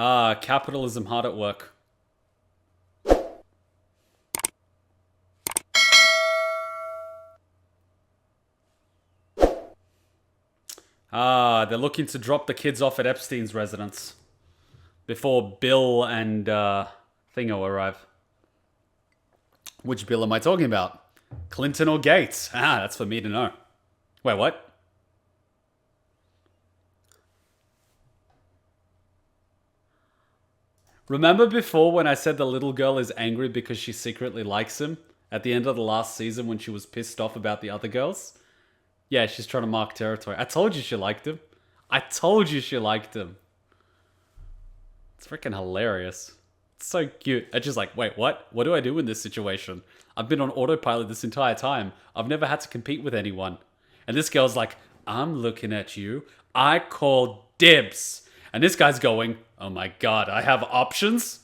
Ah, capitalism hard at work. Ah, they're looking to drop the kids off at Epstein's residence before Bill and Thingo arrive. Which Bill am I talking about? Clinton or Gates? Ah, that's for me to know. Wait, what? Remember before when I said the little girl is angry because she secretly likes him? At the end of the last season when she was pissed off about the other girls? Yeah, she's trying to mark territory. I told you she liked him. I told you she liked him. It's freaking hilarious. It's so cute. It's just like, wait, what? What do I do in this situation? I've been on autopilot this entire time. I've never had to compete with anyone. And this girl's like, I'm looking at you. I call dibs. And this guy's going, oh my god, I have options?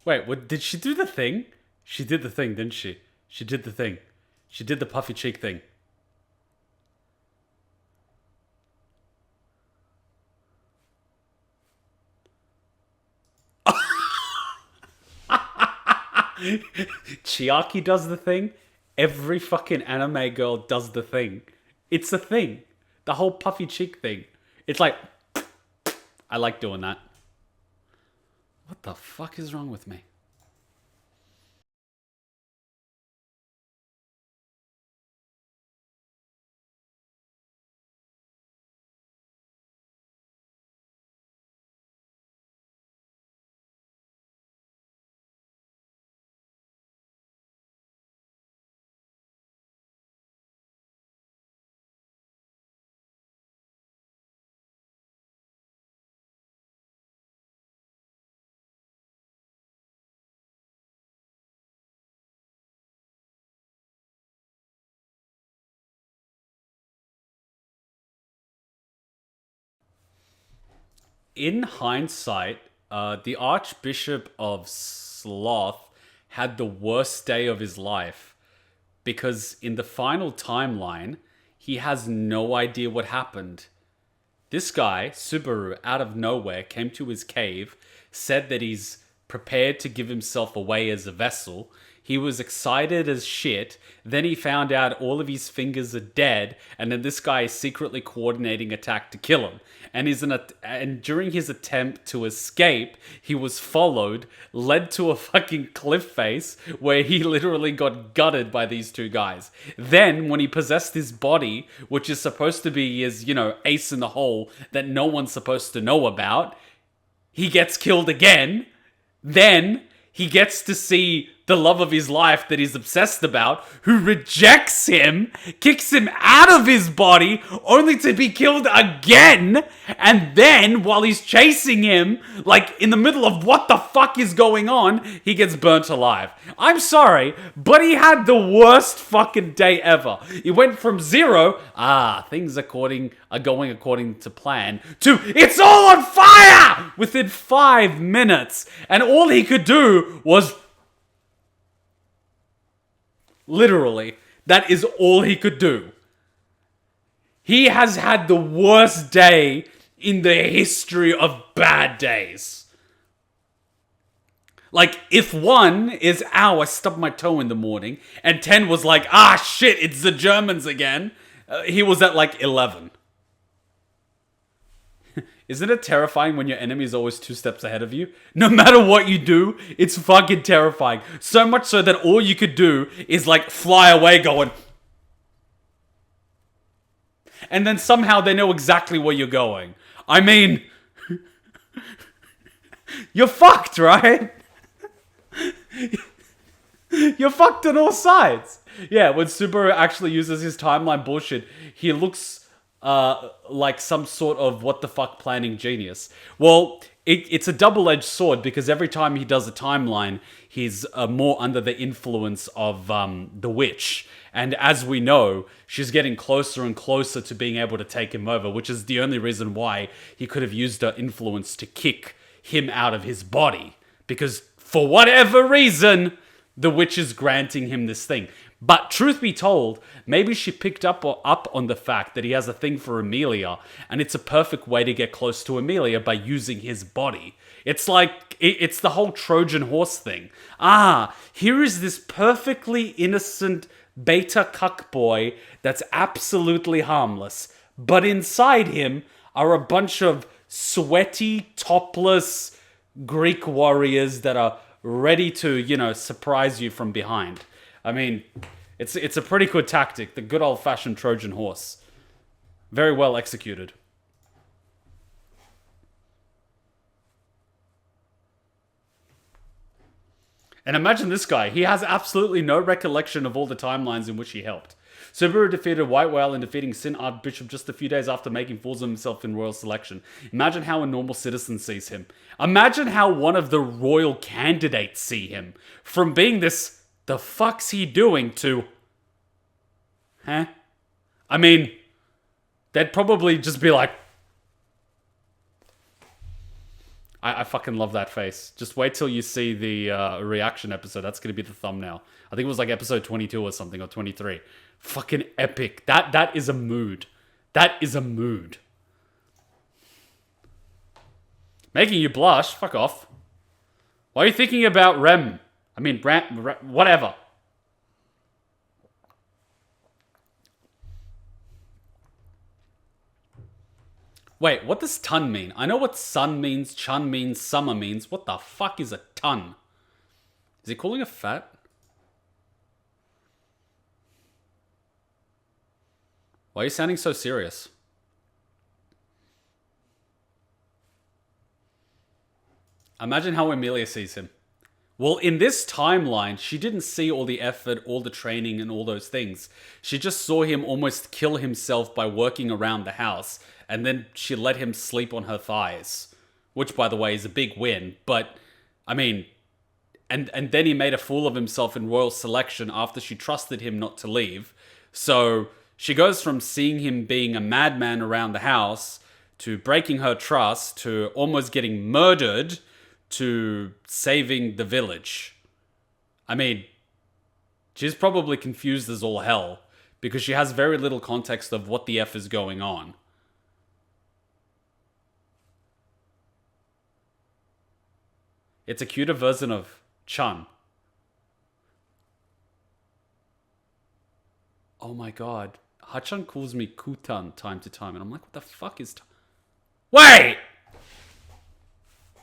Wait, what, did she do the thing? She did the thing, didn't she? She did the thing. She did the puffy cheek thing. Chiaki does the thing. Every fucking anime girl does the thing. It's a thing. The whole puffy cheek thing. It's like, I like doing that. What the fuck is wrong with me? In hindsight, the Archbishop of Sloth had the worst day of his life because in the final timeline, he has no idea what happened. This guy, Subaru, out of nowhere, came to his cave, said that he's prepared to give himself away as a vessel. He was excited as shit. Then he found out all of his fingers are dead, and then this guy is secretly coordinating attack to kill him. And during his attempt to escape, he was followed, led to a fucking cliff face where he literally got gutted by these two guys. Then, when he possessed his body, which is supposed to be his, ace in the hole that no one's supposed to know about, he gets killed again. Then he gets to see the love of his life that he's obsessed about, who rejects him, kicks him out of his body, only to be killed again. And then, while he's chasing him, like in the middle of what the fuck is going on, he gets burnt alive. I'm sorry, but he had the worst fucking day ever. He went from zero, things are going according to plan, to it's all on fire within 5 minutes. And all he could do was literally, that is all he could do. He has had the worst day in the history of bad days. Like, if 1 is, ow, I stubbed my toe in the morning, and 10 was like, shit, it's the Germans again, he was at like 11. Isn't it terrifying when your enemy is always 2 steps ahead of you? No matter what you do, it's fucking terrifying. So much so that all you could do is like fly away going. And then somehow they know exactly where you're going. I mean, you're fucked, right? You're fucked on all sides. Yeah, when Subaru actually uses his timeline bullshit, he looks like some sort of what the fuck planning genius. Well, it's a double-edged sword because every time he does a timeline, he's more under the influence of the witch. And as we know, she's getting closer and closer to being able to take him over, which is the only reason why he could have used her influence to kick him out of his body. Because for whatever reason, the witch is granting him this thing. But truth be told, maybe she picked up on the fact that he has a thing for Emilia, and it's a perfect way to get close to Emilia by using his body. It's like, it's the whole Trojan horse thing. Here is this perfectly innocent beta cuck boy that's absolutely harmless. But inside him are a bunch of sweaty, topless Greek warriors that are ready to, surprise you from behind. I mean, it's a pretty good tactic, the good old-fashioned Trojan horse. Very well executed. And imagine this guy. He has absolutely no recollection of all the timelines in which he helped. Subaru defeated White Whale in defeating Sin Archbishop just a few days after making fools of himself in royal selection. Imagine how a normal citizen sees him. Imagine how one of the royal candidates see him. From being this, the fuck's he doing, to, huh? I mean, they'd probably just be like, I fucking love that face. Just wait till you see the reaction episode. That's going to be the thumbnail. I think it was like episode 22 or something, or 23. Fucking epic. That is a mood. That is a mood. Making you blush? Fuck off. Why are you thinking about Rem? I mean, whatever. Wait, what does ton mean? I know what sun means, chun means, summer means. What the fuck is a ton? Is he calling her fat? Why are you sounding so serious? Imagine how Emilia sees him. Well, in this timeline, she didn't see all the effort, all the training, and all those things. She just saw him almost kill himself by working around the house, and then she let him sleep on her thighs. Which, by the way, is a big win, but, I mean, and then he made a fool of himself in royal selection after she trusted him not to leave. So, she goes from seeing him being a madman around the house, to breaking her trust, to almost getting murdered, to saving the village. I mean, she's probably confused as all hell because she has very little context of what the F is going on. It's a cuter version of Chun. Oh my god. Hachan calls me Kutan time to time, and I'm like, what the fuck is... Wait!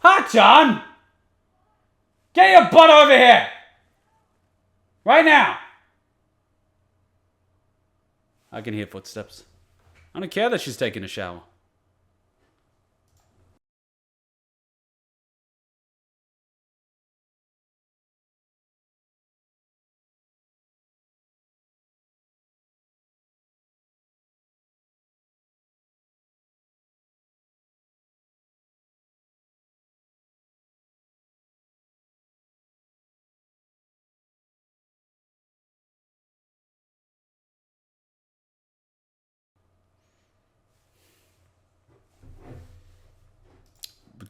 Hachan! Get your butt over here! Right now! I can hear footsteps. I don't care that she's taking a shower.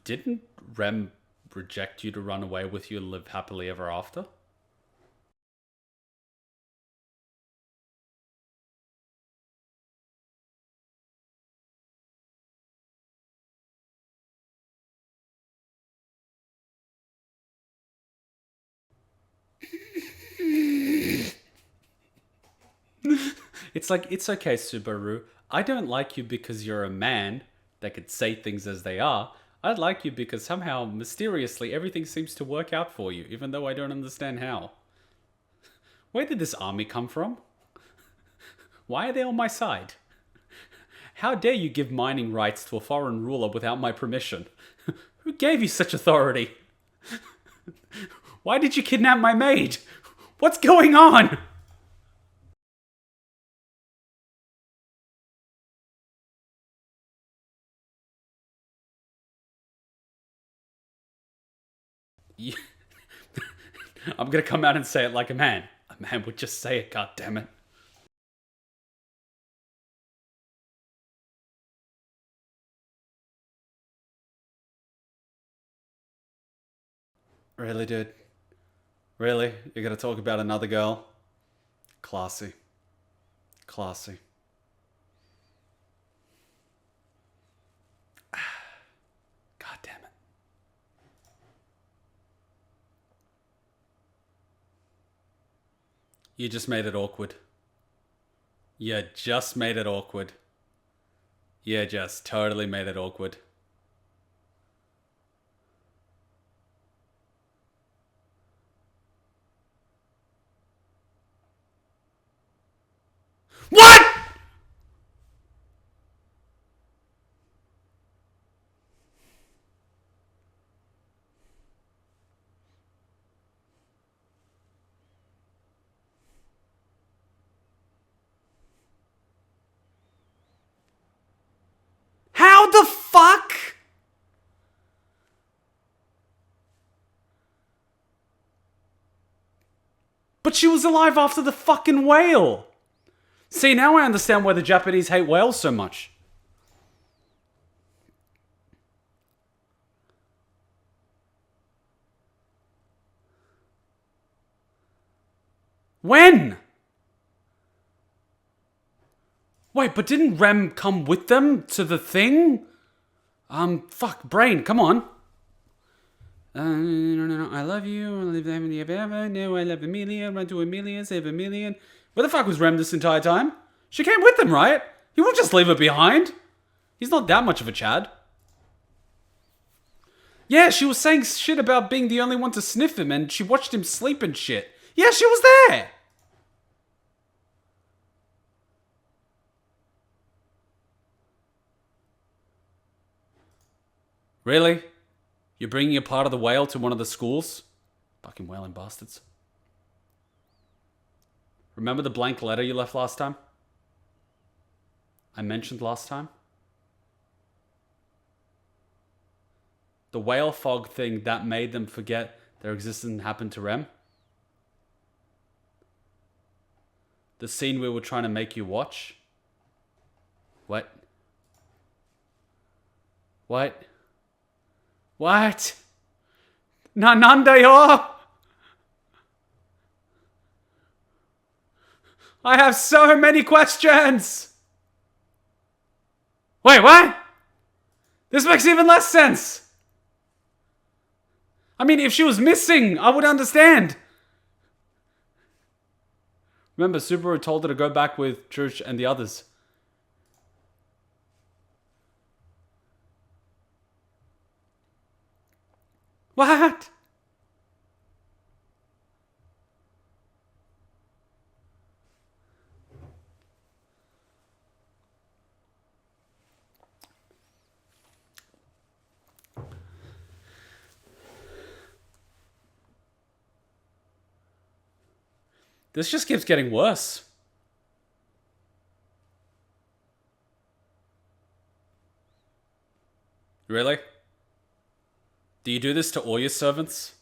Didn't Rem reject you to run away with you and live happily ever after? It's like, it's okay, Subaru. I don't like you because you're a man that could say things as they are. I'd like you because somehow, mysteriously, everything seems to work out for you, even though I don't understand how. Where did this army come from? Why are they on my side? How dare you give mining rights to a foreign ruler without my permission? Who gave you such authority? Why did you kidnap my maid? What's going on? Yeah. I'm gonna come out and say it like a man. A man would just say it, god damn it. Really, dude? Really? You're gonna talk about another girl? Classy. Classy. God damn it. You just made it awkward. You just made it awkward. You just totally made it awkward. What?! How the fuck?! But she was alive after the fucking whale! See, now I understand why the Japanese hate whales so much. When? Wait, but didn't Rem come with them to the thing? Fuck, brain, come on. No, I love you. I live Emilia forever. No, I love Emilia. Run to Emilia, save a million. Where the fuck was Rem this entire time? She came with him, right? He won't just leave her behind. He's not that much of a Chad. Yeah, she was saying shit about being the only one to sniff him, and she watched him sleep and shit. Yeah, she was there. Really? You're bringing a part of the whale to one of the schools? Fucking whaling bastards. Remember the blank letter you left last time? I mentioned last time? The whale fog thing that made them forget their existence happened to Rem? The scene we were trying to make you watch? What? What? What? Nandayo! I have so many questions! Wait, what? This makes even less sense! I mean, if she was missing, I would understand. Remember, Subaru told her to go back with Church and the others. What? This just keeps getting worse. Really? Do you do this to all your servants?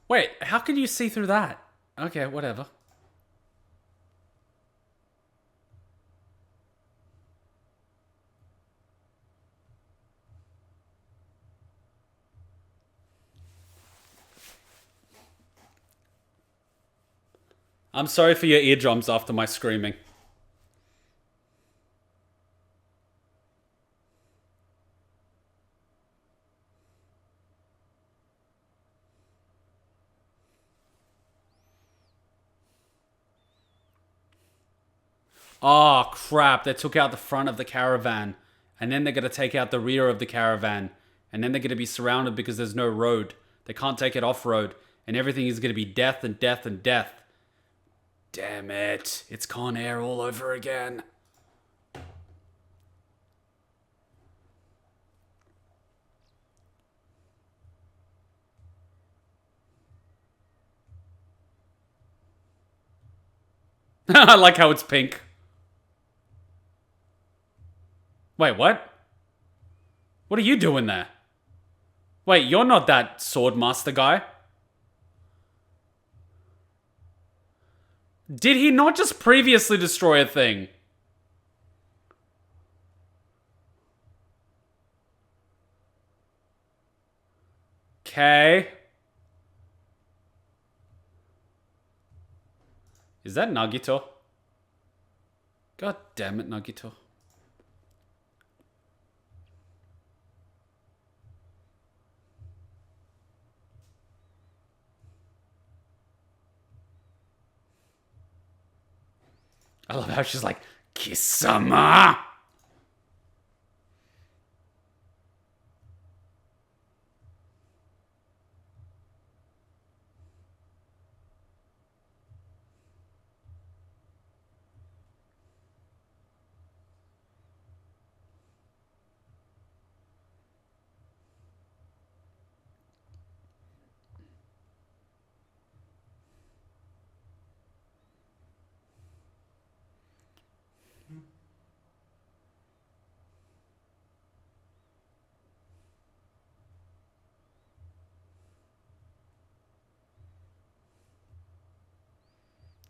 Wait, how can you see through that? Okay, whatever. I'm sorry for your eardrums after my screaming. Oh, crap. They took out the front of the caravan. And then they're going to take out the rear of the caravan. And then they're going to be surrounded because there's no road. They can't take it off-road. And everything is going to be death and death and death. Damn it. It's Con Air all over again. I like how it's pink. Wait, what? What are you doing there? Wait, you're not that swordmaster guy. Did he not just previously destroy a thing? Okay. Is that Nagito? God damn it, Nagito. I love how she's like, Kisama!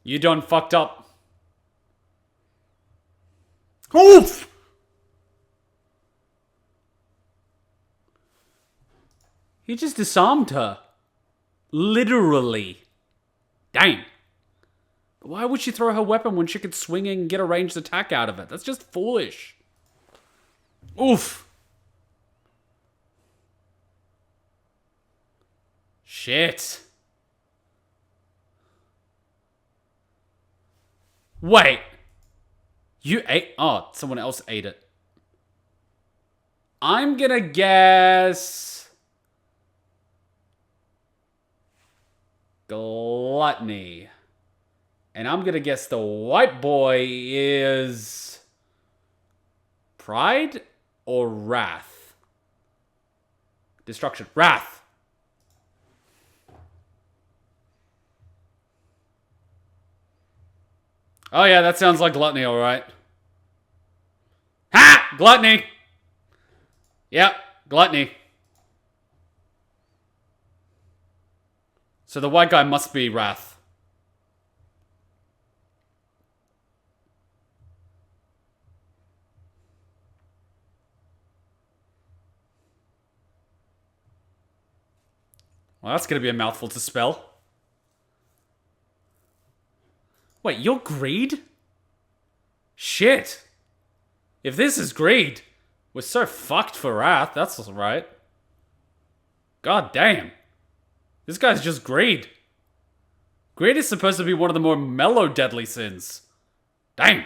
You done fucked up. Oof! He just disarmed her. Literally. Dang. Why would she throw her weapon when she could swing and get a ranged attack out of it? That's just foolish. Oof. Shit. Wait. You ate... Oh, someone else ate it. I'm gonna guess... Gluttony. And I'm gonna guess the white boy is... Pride or wrath? Destruction. Wrath. Oh yeah, that sounds like gluttony, alright. Ha! Gluttony! Yep, gluttony. So the white guy must be wrath. Well, that's gonna be a mouthful to spell. Wait, you're greed? Shit. If this is greed, we're so fucked for wrath, that's right. God damn. This guy's just greed. Greed is supposed to be one of the more mellow deadly sins. Dang.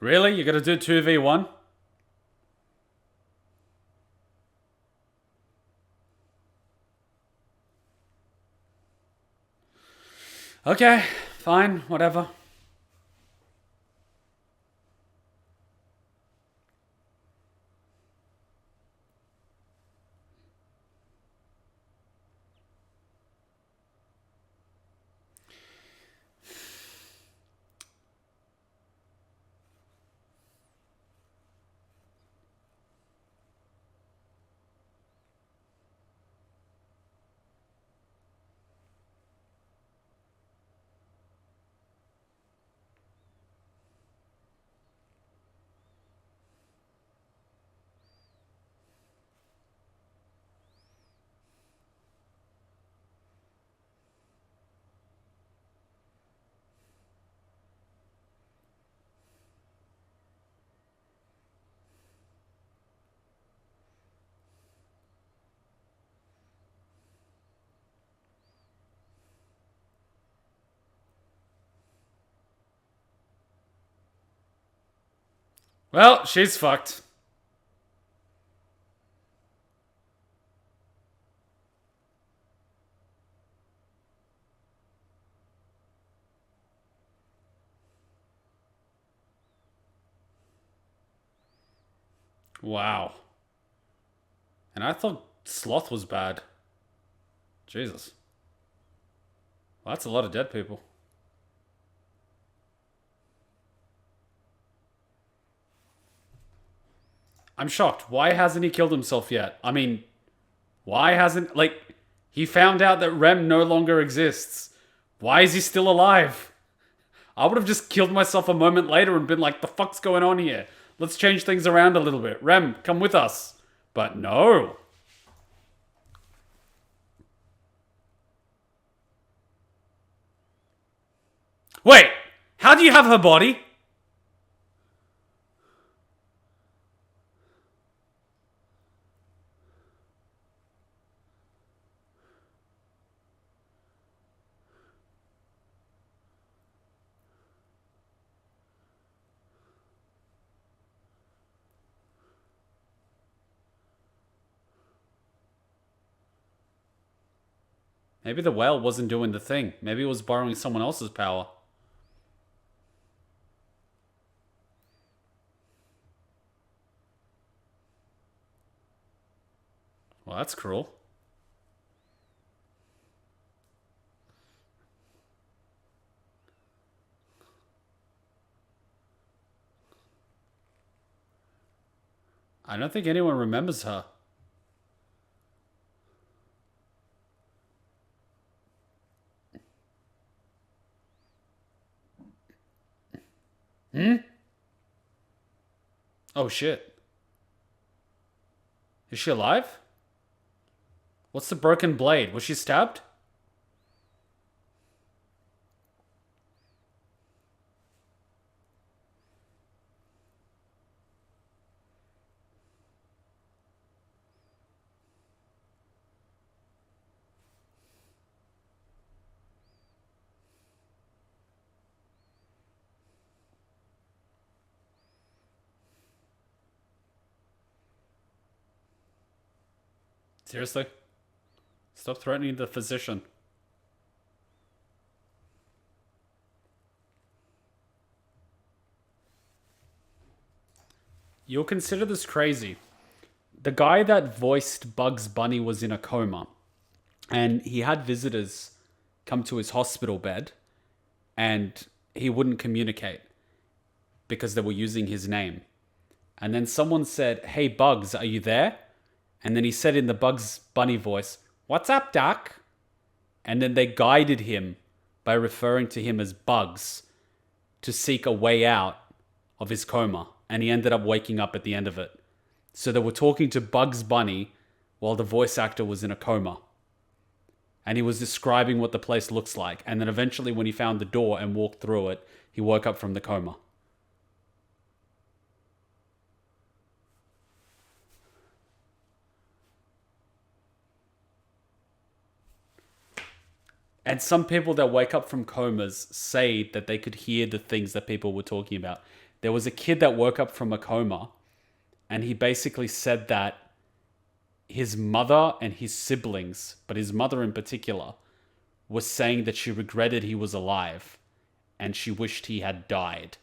Really? You're gonna do 2v1? Okay, fine, whatever. Well, she's fucked. Wow. And I thought Sloth was bad. Jesus. Well, that's a lot of dead people. I'm shocked. Why hasn't he killed himself yet? I mean, why hasn't, like, he found out that Rem no longer exists. Why is he still alive? I would have just killed myself a moment later and been like, the fuck's going on here? Let's change things around a little bit. Rem, come with us. But no. Wait, how do you have her body? Maybe the whale wasn't doing the thing. Maybe it was borrowing someone else's power. Well, that's cruel. I don't think anyone remembers her. Oh shit. Is she alive? What's the broken blade? Was she stabbed? Seriously? Stop threatening the physician. You'll consider this crazy. The guy that voiced Bugs Bunny was in a coma, and he had visitors come to his hospital bed, and he wouldn't communicate because they were using his name. And then someone said, "Hey Bugs, are you there?" And then he said in the Bugs Bunny voice, "What's up, Doc?" And then they guided him by referring to him as Bugs to seek a way out of his coma. And he ended up waking up at the end of it. So they were talking to Bugs Bunny while the voice actor was in a coma. And he was describing what the place looks like. And then eventually when he found the door and walked through it, he woke up from the coma. And some people that wake up from comas say that they could hear the things that people were talking about. There was a kid that woke up from a coma, and he basically said that his mother and his siblings, but his mother in particular, was saying that she regretted he was alive and she wished he had died.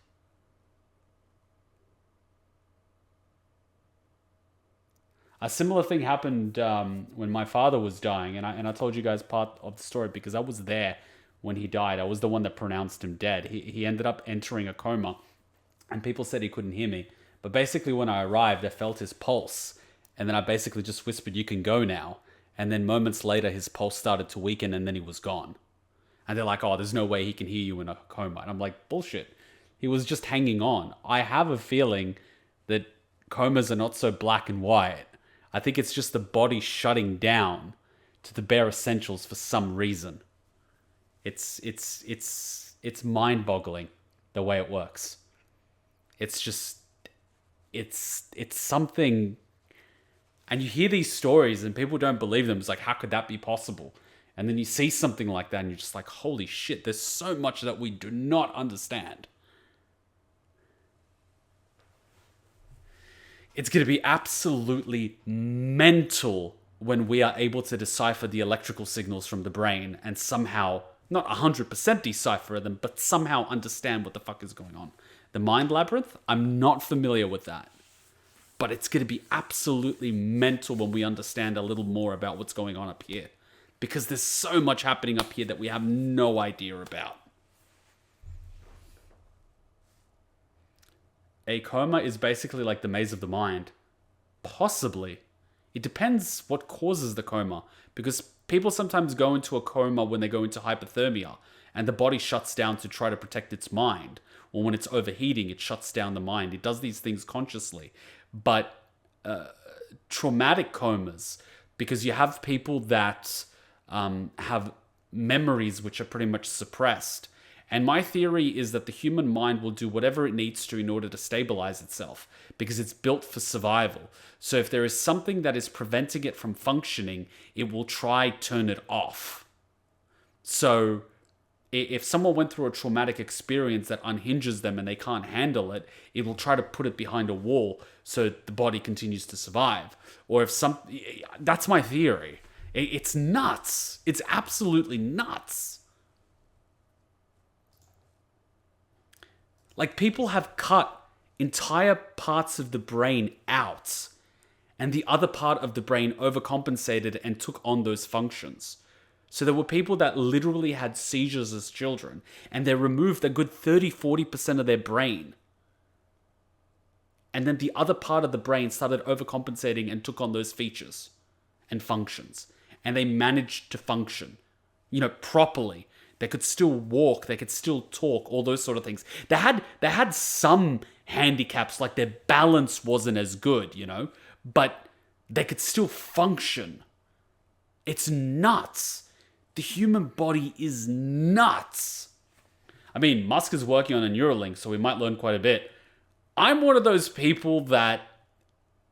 A similar thing happened when my father was dying, and I told you guys part of the story because I was there when he died. I was the one that pronounced him dead. He ended up entering a coma, and people said he couldn't hear me. But basically, when I arrived, I felt his pulse, and then I basically just whispered, "You can go now." And then moments later, his pulse started to weaken, and then he was gone. And they're like, "Oh, there's no way he can hear you in a coma." And I'm like, bullshit. He was just hanging on. I have a feeling that comas are not so black and white. I think it's just the body shutting down to the bare essentials for some reason. It's mind-boggling the way it works. It's just it's something, and you hear these stories and people don't believe them. It's like, how could that be possible? And then you see something like that and you're just like, holy shit, there's so much that we do not understand. It's going to be absolutely mental when we are able to decipher the electrical signals from the brain and somehow, not 100% decipher them, but somehow understand what the fuck is going on. The mind labyrinth, I'm not familiar with that. But it's going to be absolutely mental when we understand a little more about what's going on up here. Because there's so much happening up here that we have no idea about. A coma is basically like the maze of the mind. Possibly. It depends what causes the coma. Because people sometimes go into a coma when they go into hypothermia. And the body shuts down to try to protect its mind. Or when it's overheating, it shuts down the mind. It does these things consciously. But traumatic comas, because you have people that have memories which are pretty much suppressed. And my theory is that the human mind will do whatever it needs to in order to stabilize itself, because it's built for survival. So if there is something that is preventing it from functioning, it will try turn it off. So if someone went through a traumatic experience that unhinges them and they can't handle it, it will try to put it behind a wall so the body continues to survive. Or if that's my theory. It's nuts. It's absolutely nuts. Like, people have cut entire parts of the brain out, and the other part of the brain overcompensated and took on those functions. So there were people that literally had seizures as children, and they removed a good 30-40% of their brain. And then the other part of the brain started overcompensating and took on those features and functions. And they managed to function, properly. They could still walk, they could still talk, all those sort of things. They had some handicaps, like their balance wasn't as good, but they could still function. It's nuts. The human body is nuts. I mean, Musk is working on a Neuralink, so we might learn quite a bit. I'm one of those people that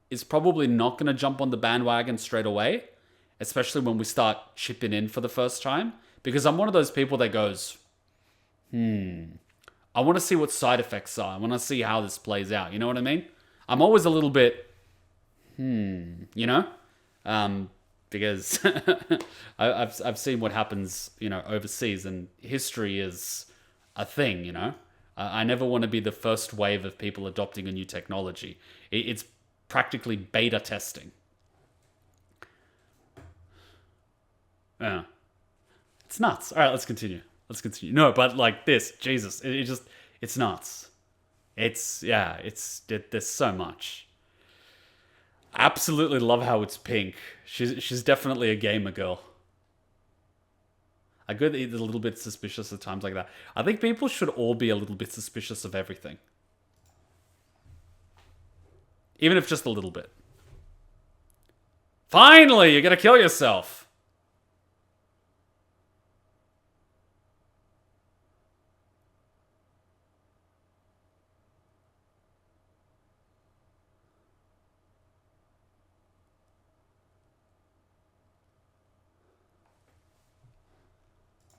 is probably not going to jump on the bandwagon straight away, especially when we start chipping in for the first time. Because I'm one of those people that goes, I want to see what side effects are. I want to see how this plays out. You know what I mean? I'm always a little bit, because I've seen what happens, overseas, and history is a thing, I never want to be the first wave of people adopting a new technology. It's practically beta testing. Yeah. It's nuts. All right, let's continue. No, but like this, Jesus, it's nuts. There's so much. I absolutely love how it's pink. She's definitely a gamer girl. I get a little bit suspicious at times like that. I think people should all be a little bit suspicious of everything. Even if just a little bit. Finally, you're gonna kill yourself.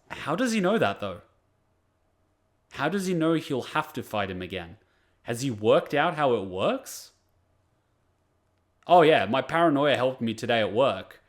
How does he know that, though? How does he know he'll have to fight him again? Has he worked out how it works? Oh yeah, my paranoia helped me today at work.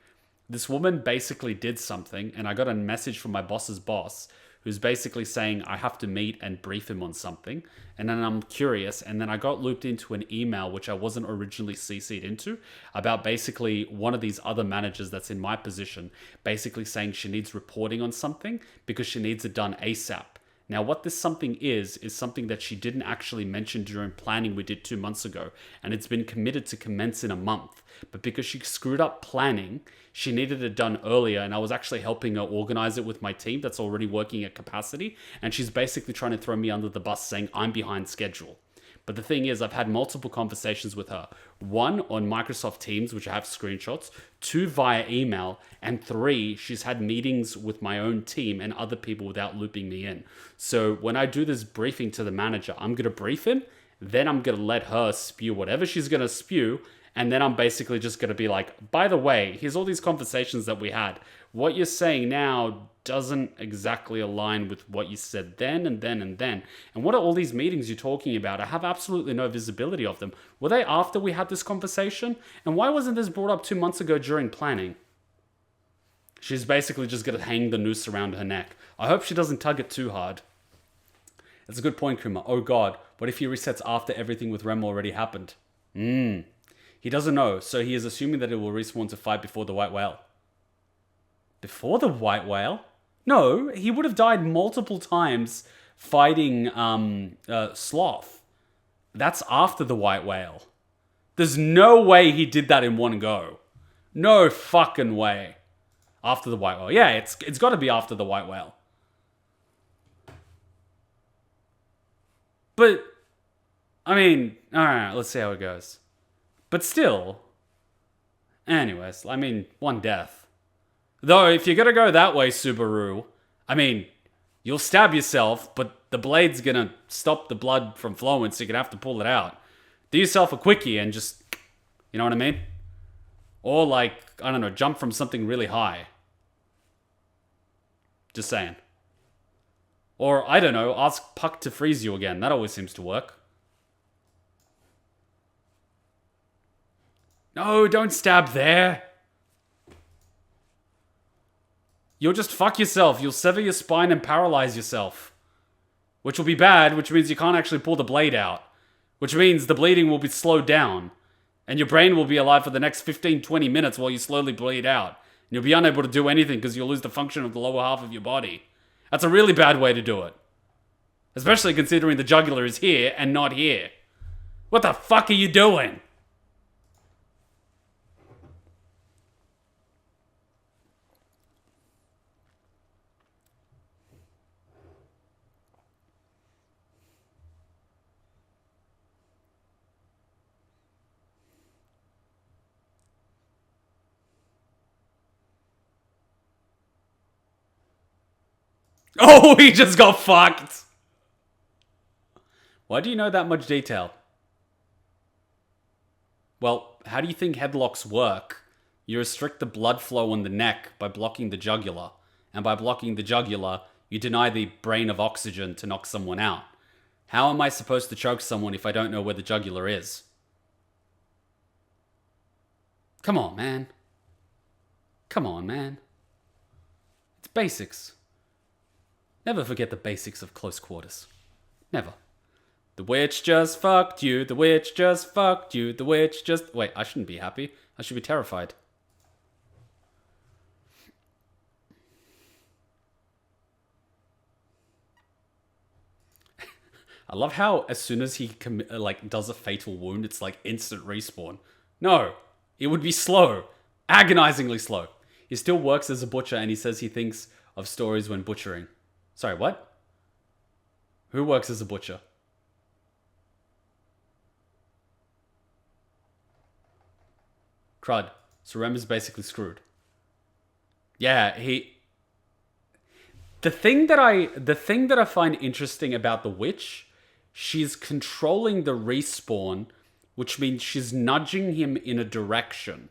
This woman basically did something, and I got a message from my boss's boss, who's basically saying I have to meet and brief him on something. And then I'm curious, and then I got looped into an email which I wasn't originally CC'd into, about basically one of these other managers that's in my position basically saying she needs reporting on something because she needs it done ASAP. Now, what this something is something that she didn't actually mention during planning we did 2 months ago, and it's been committed to commence in a month. But because she screwed up planning, she needed it done earlier, and I was actually helping her organize it with my team that's already working at capacity, and she's basically trying to throw me under the bus saying I'm behind schedule. But the thing is, I've had multiple conversations with her. 1 on Microsoft Teams, which I have screenshots, 2 via email, and 3, she's had meetings with my own team and other people without looping me in. So when I do this briefing to the manager, I'm going to brief him, then I'm going to let her spew whatever she's going to spew, And then I'm basically just going to be like, by the way, here's all these conversations that we had. What you're saying now doesn't exactly align with what you said then and then and then. And what are all these meetings you're talking about? I have absolutely no visibility of them. Were they after we had this conversation? And why wasn't this brought up 2 months ago during planning? She's basically just going to hang the noose around her neck. I hope she doesn't tug it too hard. It's a good point, Kuma. Oh god, what if he resets after everything with Rem already happened? He doesn't know, so he is assuming that it will respawn to fight before the white whale. Before the white whale? No, he would have died multiple times fighting Sloth. That's after the white whale. There's no way he did that in one go. No fucking way. After the white whale. Yeah, it's got to be after the white whale. But, I mean, alright, let's see how it goes. But still, anyways, I mean, one death. Though, if you're gonna go that way, Subaru, I mean, you'll stab yourself, but the blade's gonna stop the blood from flowing, so you're gonna have to pull it out. Do yourself a quickie and just, you know what I mean? Or like, I don't know, jump from something really high. Just saying. Or, I don't know, ask Puck to freeze you again. That always seems to work. No, don't stab there. You'll just fuck yourself. You'll sever your spine and paralyze yourself. Which will be bad, which means you can't actually pull the blade out. Which means the bleeding will be slowed down. And your brain will be alive for the next 15-20 minutes while you slowly bleed out. And you'll be unable to do anything because you'll lose the function of the lower half of your body. That's a really bad way to do it. Especially considering the jugular is here and not here. What the fuck are you doing? Oh, he just got fucked. Why do you know that much detail? Well, how do you think headlocks work? You restrict the blood flow on the neck by blocking the jugular. And by blocking the jugular, you deny the brain of oxygen to knock someone out. How am I supposed to choke someone if I don't know where the jugular is? Come on, man. Come on, man. It's basics. Never forget the basics of close quarters. Never. The witch just fucked you. The witch just fucked you. The witch just... Wait, I shouldn't be happy. I should be terrified. I love how as soon as he does a fatal wound, it's like instant respawn. No, it would be slow. Agonizingly slow. He still works as a butcher and he says he thinks of stories when butchering. Sorry, what? Who works as a butcher? Crud. So Rem is basically screwed. Yeah, The thing that I find interesting about the witch, she's controlling the respawn, which means she's nudging him in a direction.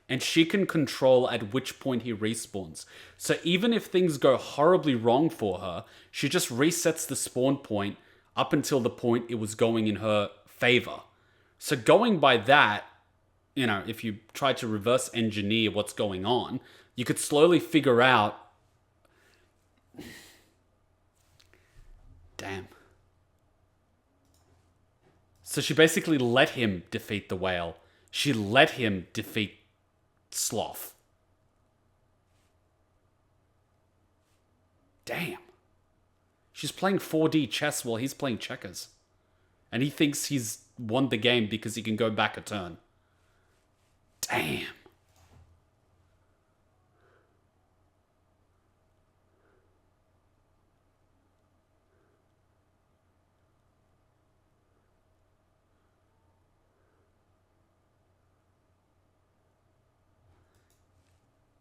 And she can control at which point he respawns. So even if things go horribly wrong for her, she just resets the spawn point up until the point it was going in her favor. So going by that, you know, if you try to reverse engineer what's going on, you could slowly figure out... Damn. So she basically let him defeat the whale. She let him defeat Sloth. Damn. She's playing 4D chess while he's playing checkers. And he thinks he's won the game because he can go back a turn. Damn.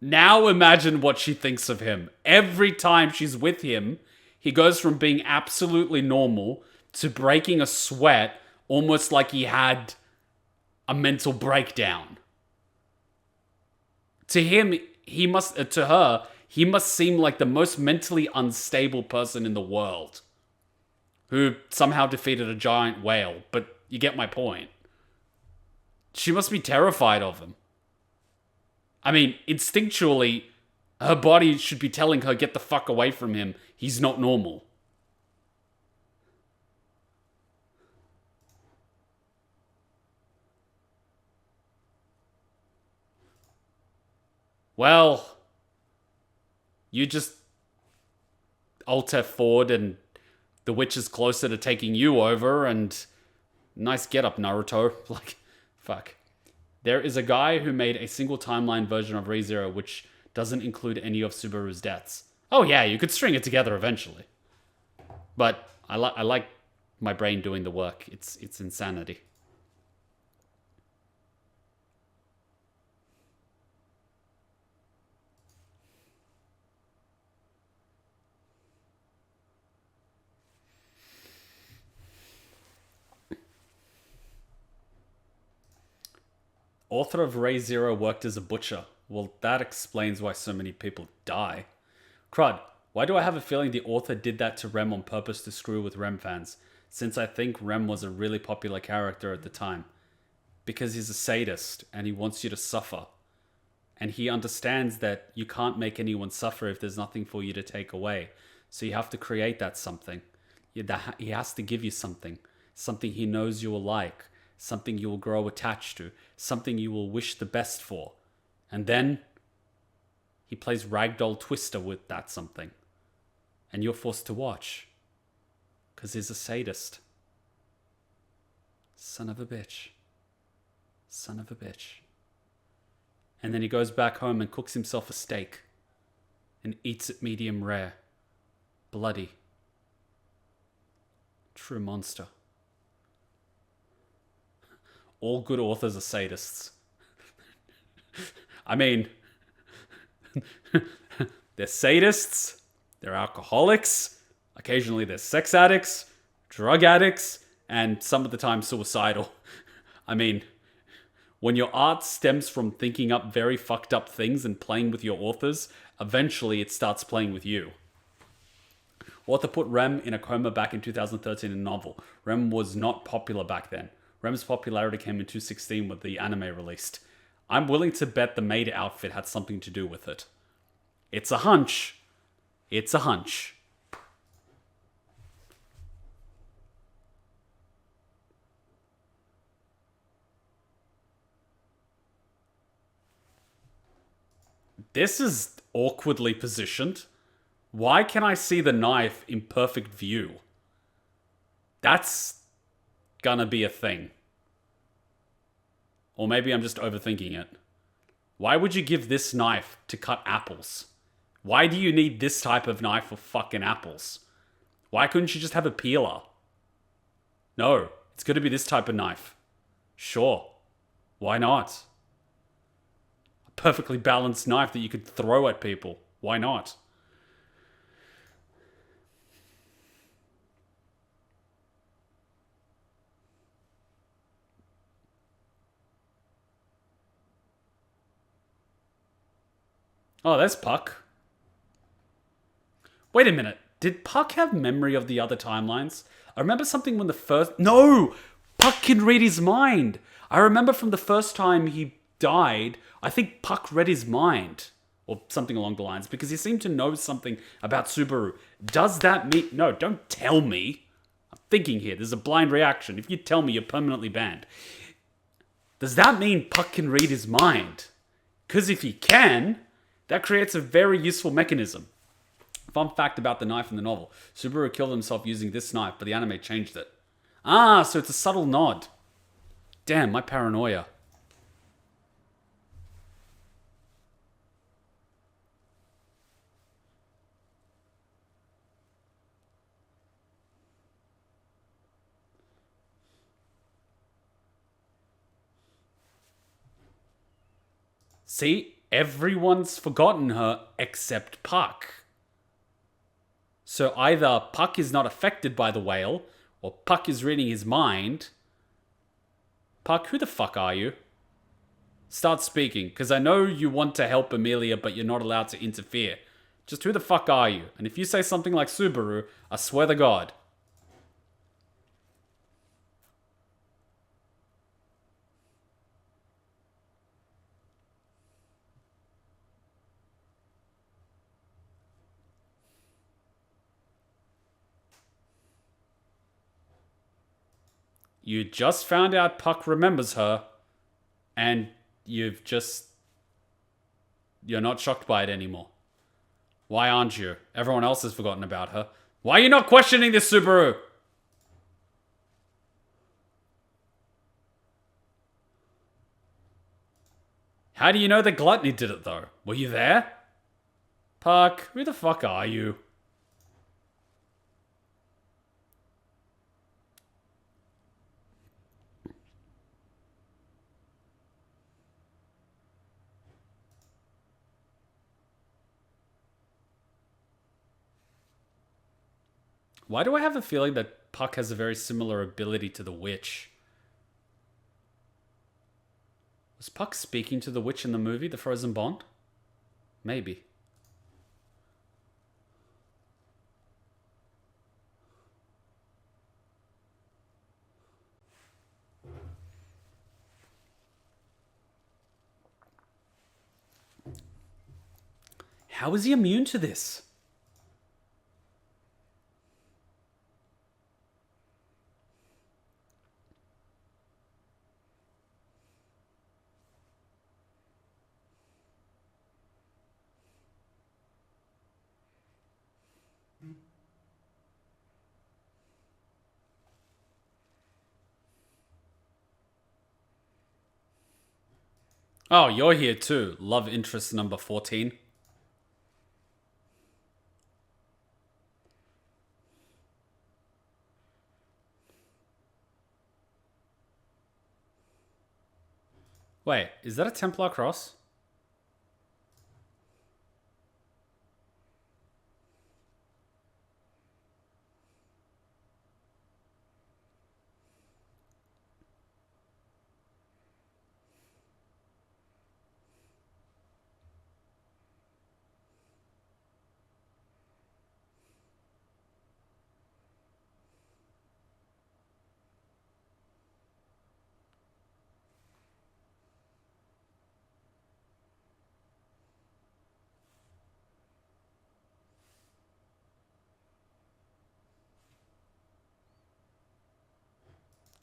Now imagine what she thinks of him. Every time she's with him, he goes from being absolutely normal to breaking a sweat, almost like he had, a mental breakdown. To him, to her, he must seem like the most mentally unstable person in the world who somehow defeated a giant whale, but you get my point. She must be terrified of him. I mean, instinctually, her body should be telling her, get the fuck away from him. He's not normal. Well, you just Alt F forward and the witch is closer to taking you over, and nice get up, Naruto. Like, fuck. There is a guy who made a single timeline version of ReZero which doesn't include any of Subaru's deaths. Oh yeah, you could string it together eventually. But I like my brain doing the work. It's insanity. Author of ReZero worked as a butcher. Well, that explains why so many people die. Crud, why do I have a feeling the author did that to Rem on purpose to screw with Rem fans, since I think Rem was a really popular character at the time? Because he's a sadist, and he wants you to suffer. And he understands that you can't make anyone suffer if there's nothing for you to take away. So you have to create that something. He has to give you something. Something he knows you will like. Something you will grow attached to. Something you will wish the best for. And then he plays ragdoll twister with that something. And you're forced to watch. Because he's a sadist. Son of a bitch. Son of a bitch. And then he goes back home and cooks himself a steak. And eats it medium rare. Bloody. True monster. All good authors are sadists. I mean, they're sadists, they're alcoholics, occasionally they're sex addicts, drug addicts, and some of the time suicidal. I mean, when your art stems from thinking up very fucked up things and playing with your authors, eventually it starts playing with you. Author put Rem in a coma back in 2013 in a novel. Rem was not popular back then. Rem's popularity came in 2016 when the anime released. I'm willing to bet the maid outfit had something to do with it. It's a hunch. It's a hunch. This is awkwardly positioned. Why can I see the knife in perfect view? That's gonna be a thing. Or maybe I'm just overthinking it. Why would you give this knife to cut apples? Why do you need this type of knife for fucking apples? Why couldn't you just have a peeler? No, it's gonna be this type of knife. Sure. Why not? A perfectly balanced knife that you could throw at people. Why not? Oh, there's Puck. Wait a minute. Did Puck have memory of the other timelines? I remember something when the first... No! Puck can read his mind! I remember from the first time he died, I think Puck read his mind. Or something along the lines. Because he seemed to know something about Subaru. Does that mean... No, don't tell me. I'm thinking here. There's a blind reaction. If you tell me, you're permanently banned. Does that mean Puck can read his mind? Because if he can... that creates a very useful mechanism. Fun fact about the knife in the novel. Subaru killed himself using this knife, but the anime changed it. Ah, so it's a subtle nod. Damn, my paranoia. See? Everyone's forgotten her except Puck. So either Puck is not affected by the whale, or Puck is reading his mind. Puck, who the fuck are you? Start speaking, because I know you want to help Emilia, but you're not allowed to interfere. Just who the fuck are you? And if you say something like Subaru, I swear to God. You just found out Puck remembers her, and you're not shocked by it anymore. Why aren't you? Everyone else has forgotten about her. Why are you not questioning this, Subaru? How do you know that Gluttony did it, though? Were you there? Puck, who the fuck are you? Why do I have a feeling that Puck has a very similar ability to the witch? Was Puck speaking to the witch in the movie, The Frozen Bond? Maybe. How is he immune to this? Oh, you're here too. Love interest number 14. Wait, is that a Templar cross?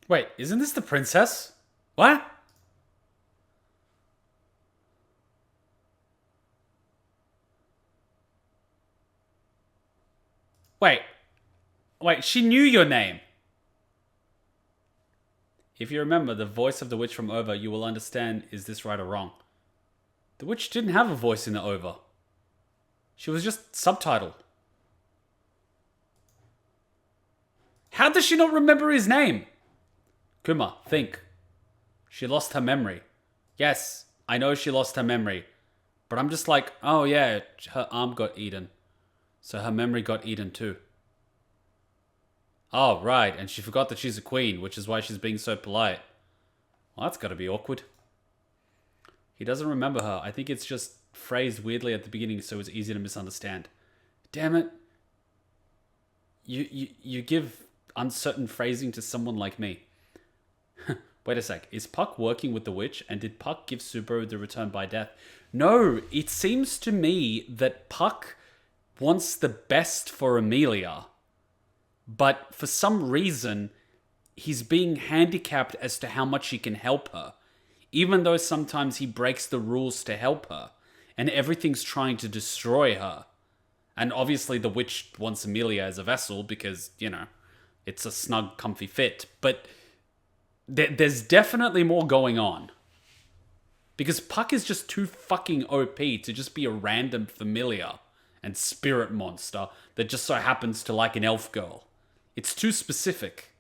Wait, isn't this the princess? What? Wait, she knew your name. If you remember the voice of the witch from Over, you will understand, is this right or wrong? The witch didn't have a voice in the Over. She was just subtitled. How does she not remember his name? Kuma, think. She lost her memory. Yes, I know she lost her memory. But I'm just like, oh yeah, her arm got eaten. So her memory got eaten too. Oh, right, and she forgot that she's a queen, which is why she's being so polite. Well, that's gotta be awkward. He doesn't remember her. I think it's just phrased weirdly at the beginning so it's easy to misunderstand. Damn it. You give uncertain phrasing to someone like me. Wait a sec. Is Puck working with the witch? And did Puck give Subaru the return by death? No, it seems to me that Puck wants the best for Emilia. But for some reason, he's being handicapped as to how much he can help her. Even though sometimes he breaks the rules to help her. And everything's trying to destroy her. And obviously the witch wants Emilia as a vessel because, you know, it's a snug, comfy fit. But there's definitely more going on. Because Puck is just too fucking OP to just be a random familiar and spirit monster that just so happens to like an elf girl. It's too specific.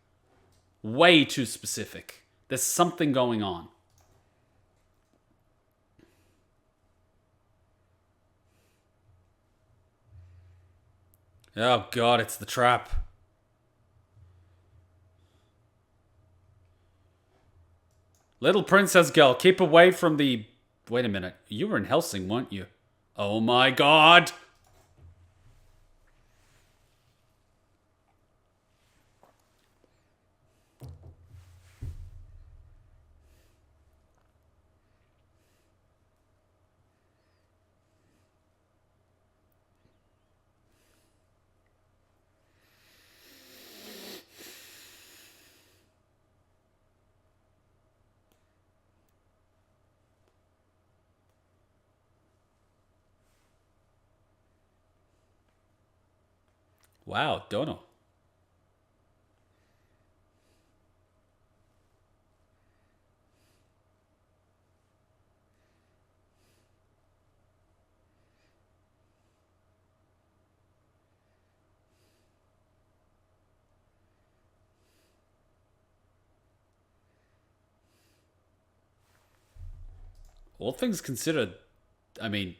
Way too specific. There's something going on. Oh god, it's the trap. Little princess girl, keep away from the... Wait a minute. You were in Helsing, weren't you? Oh my god! Wow, don't know. All things considered, I mean,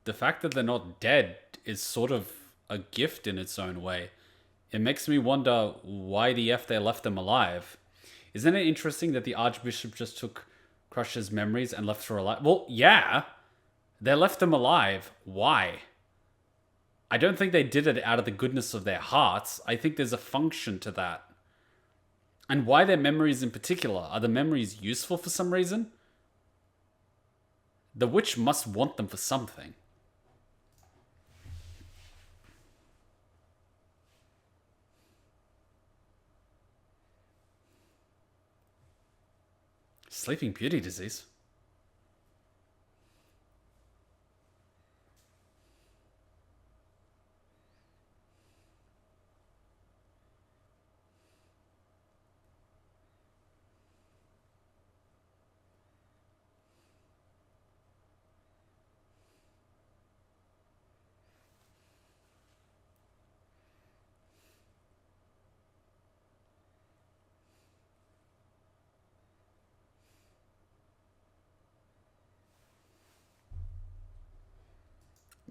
the fact that they're not dead is sort of a gift in its own way. It makes me wonder why the F they left them alive. Isn't it interesting that the Archbishop just took Crush's memories and left her alive? Well, yeah, they left them alive. Why? I don't think they did it out of the goodness of their hearts. I think there's a function to that. And why their memories in particular? Are the memories useful for some reason? The witch must want them for something. Sleeping Beauty disease?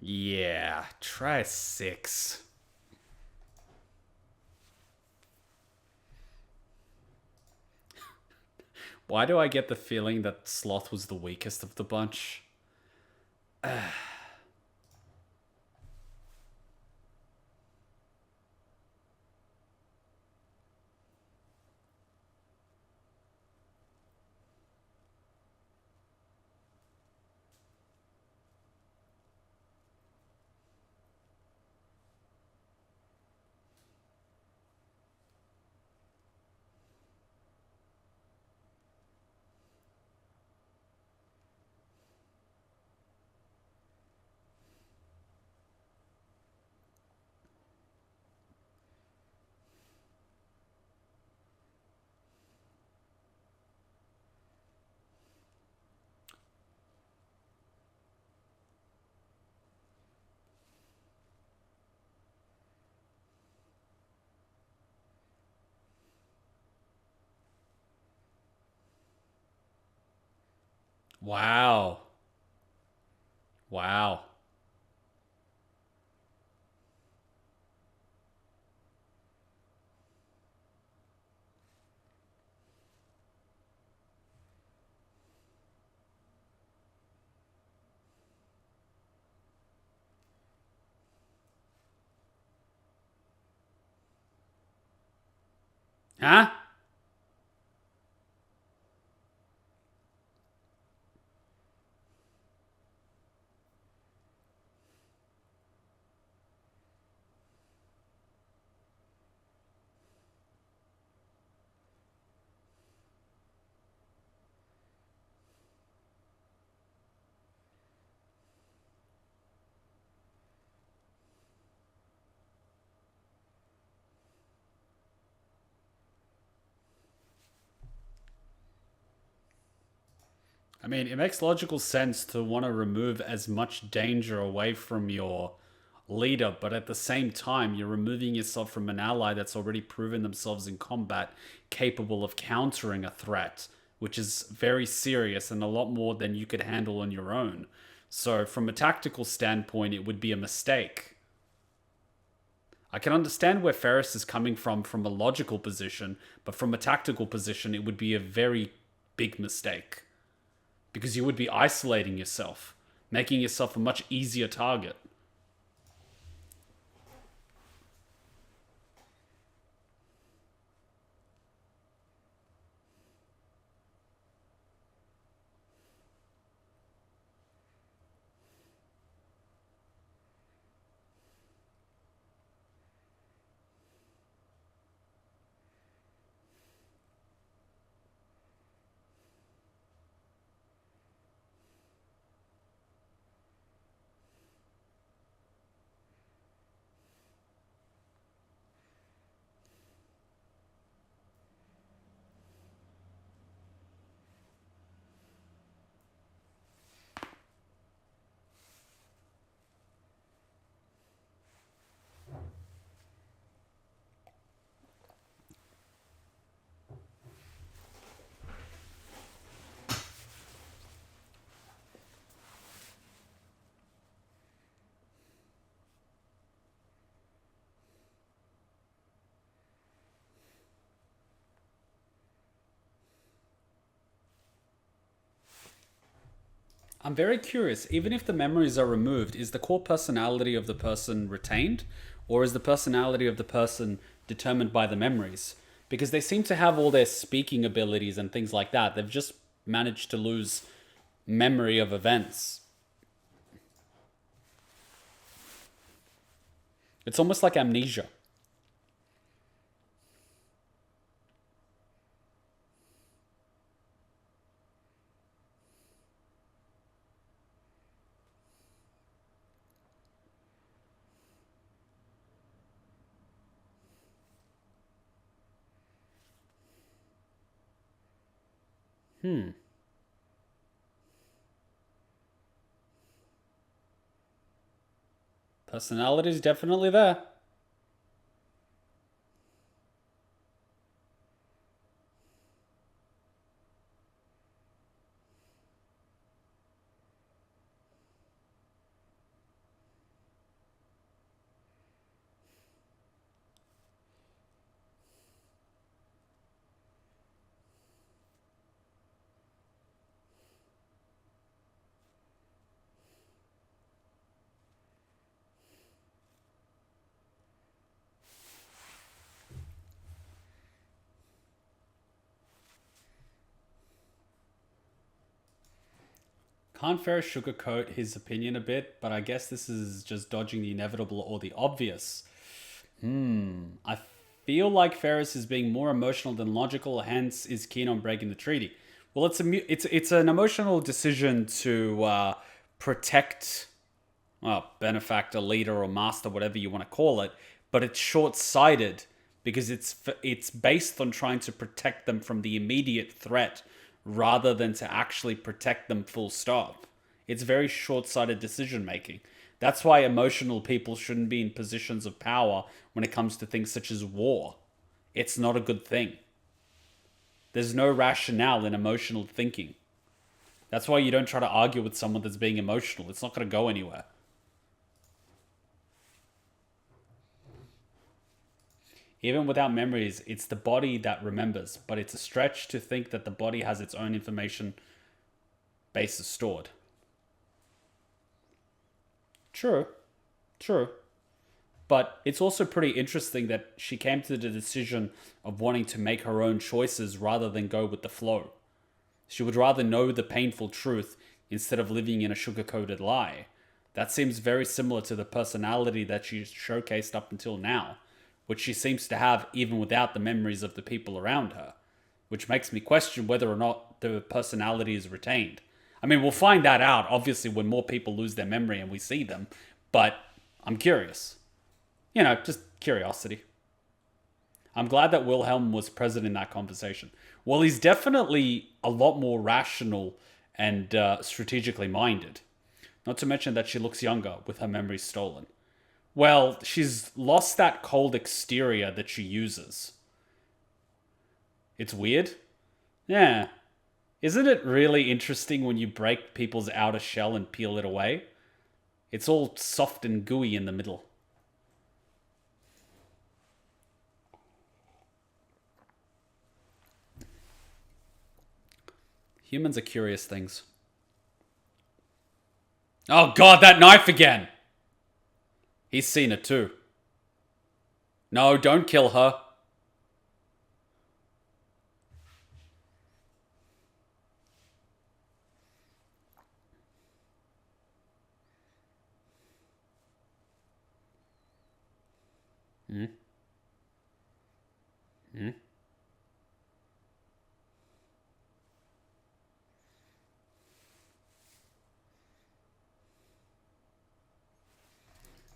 Yeah, try 6. Why do I get the feeling that Sloth was the weakest of the bunch? Wow. Wow. Huh? I mean, it makes logical sense to want to remove as much danger away from your leader, but at the same time, you're removing yourself from an ally that's already proven themselves in combat capable of countering a threat, which is very serious and a lot more than you could handle on your own. So, from a tactical standpoint, it would be a mistake. I can understand where Ferris is coming from a logical position, but from a tactical position, it would be a very big mistake. Because you would be isolating yourself, making yourself a much easier target. I'm very curious, even if the memories are removed, is the core personality of the person retained? Or is the personality of the person determined by the memories? Because they seem to have all their speaking abilities and things like that. They've just managed to lose memory of events. It's almost like amnesia. Personality is definitely there. Can't Ferris sugarcoat his opinion a bit, but I guess this is just dodging the inevitable or the obvious. I feel like Ferris is being more emotional than logical, hence is keen on breaking the treaty. Well, it's an emotional decision to protect, well, benefactor, leader, or master, whatever you want to call it, but it's short-sighted because it's based on trying to protect them from the immediate threat rather than to actually protect them full stop. It's very short-sighted decision making. That's why emotional people shouldn't be in positions of power when it comes to things such as war. It's not a good thing. There's no rationale in emotional thinking. That's why you don't try to argue with someone that's being emotional. It's not going to go anywhere. Even without memories, it's the body that remembers, but it's a stretch to think that the body has its own information bases stored. True, true. But it's also pretty interesting that she came to the decision of wanting to make her own choices rather than go with the flow. She would rather know the painful truth instead of living in a sugar-coated lie. That seems very similar to the personality that she's showcased up until now, which she seems to have even without the memories of the people around her, which makes me question whether or not the personality is retained. I mean, we'll find that out, obviously, when more people lose their memory and we see them, but I'm curious. You know, just curiosity. I'm glad that Wilhelm was present in that conversation. Well, he's definitely a lot more rational and strategically minded. Not to mention that she looks younger with her memory stolen. Well, she's lost that cold exterior that she uses. It's weird. Yeah. Isn't it really interesting when you break people's outer shell and peel it away? It's all soft and gooey in the middle. Humans are curious things. Oh god, that knife again! He's seen it too. No, don't kill her.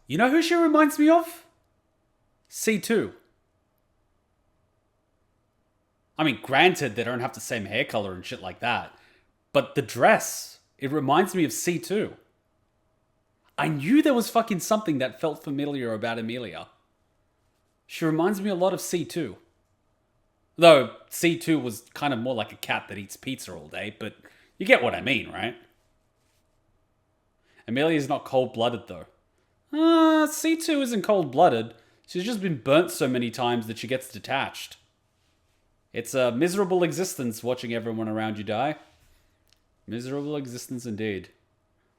You know who she reminds me of? C2. I mean, granted, they don't have the same hair color and shit like that. But the dress, it reminds me of C2. I knew there was fucking something that felt familiar about Emilia. She reminds me a lot of C2. Though C2 was kind of more like a cat that eats pizza all day, but you get what I mean, right? Emilia's not cold-blooded though. C2 isn't cold-blooded. She's just been burnt so many times that she gets detached. It's a miserable existence watching everyone around you die. Miserable existence indeed.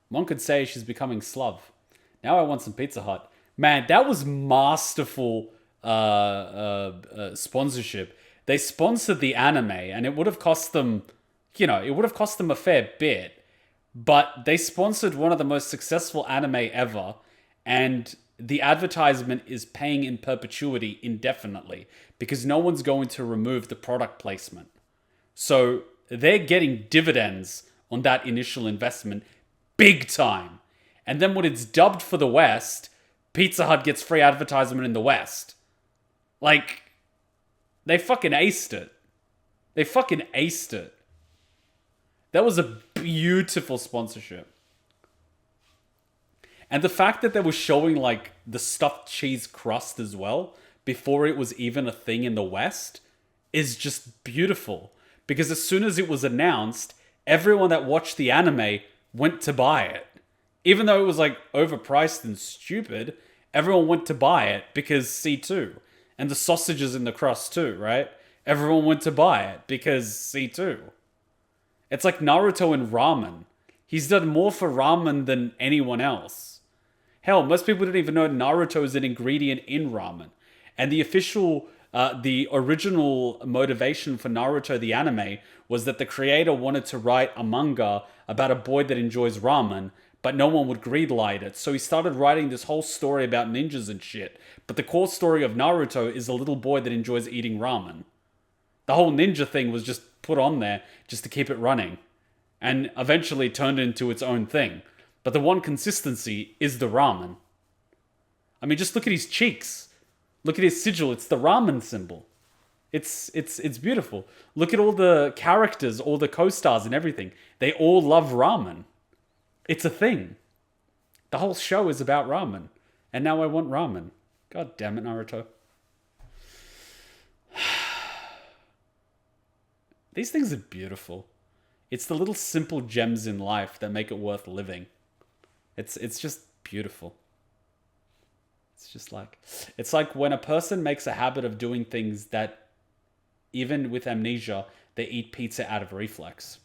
One could say she's becoming Sloth. Now I want some Pizza Hut. Man, that was masterful sponsorship. They sponsored the anime, and it would have cost them, a fair bit. But they sponsored one of the most successful anime ever, and the advertisement is paying in perpetuity indefinitely because no one's going to remove the product placement. So they're getting dividends on that initial investment big time. And then when it's dubbed for the West, Pizza Hut gets free advertisement in the West. Like, they fucking aced it. They fucking aced it. That was a beautiful sponsorship. And the fact that they were showing, like, the stuffed cheese crust as well, before it was even a thing in the West, is just beautiful. Because as soon as it was announced, everyone that watched the anime went to buy it. Even though it was, like, overpriced and stupid, everyone went to buy it because C2. And the sausages in the crust too, right? Everyone went to buy it because C2. It's like Naruto and ramen. He's done more for ramen than anyone else. Hell, most people didn't even know Naruto is an ingredient in ramen. And the original motivation for Naruto, the anime, was that the creator wanted to write a manga about a boy that enjoys ramen, but no one would greenlight it. So he started writing this whole story about ninjas and shit. But the core story of Naruto is a little boy that enjoys eating ramen. The whole ninja thing was just put on there just to keep it running. And eventually turned into its own thing. But the one consistency is the ramen. I mean, just look at his cheeks. Look at his sigil. It's the ramen symbol. It's beautiful. Look at all the characters, all the co-stars and everything. They all love ramen. It's a thing. The whole show is about ramen. And now I want ramen. God damn it, Naruto. These things are beautiful. It's the little simple gems in life that make it worth living. It's just beautiful. It's like when a person makes a habit of doing things that, even with amnesia, they eat pizza out of reflex.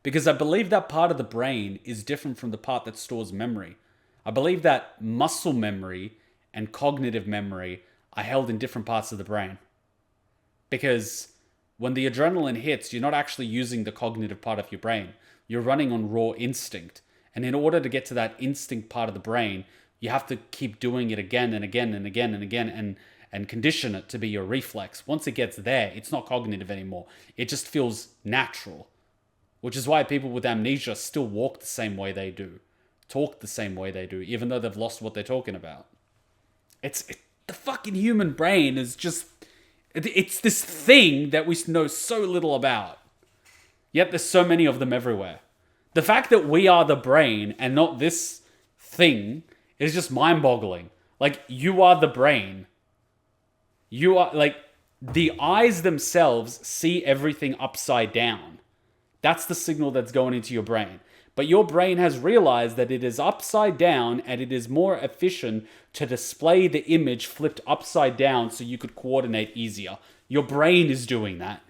Because I believe that part of the brain is different from the part that stores memory. I believe that muscle memory and cognitive memory are held in different parts of the brain. Because when the adrenaline hits, you're not actually using the cognitive part of your brain. You're running on raw instinct. And in order to get to that instinct part of the brain, you have to keep doing it again and again and again and again and condition it to be your reflex. Once it gets there, it's not cognitive anymore. It just feels natural. Which is why people with amnesia still walk the same way they do. Talk the same way they do, even though they've lost what they're talking about. The fucking human brain is just... It's this thing that we know so little about. Yet there's so many of them everywhere. The fact that we are the brain and not this thing is just mind-boggling. Like, you are the brain. You are, like, the eyes themselves see everything upside down. That's the signal that's going into your brain. But your brain has realized that it is upside down and it is more efficient to display the image flipped upside down so you could coordinate easier. Your brain is doing that.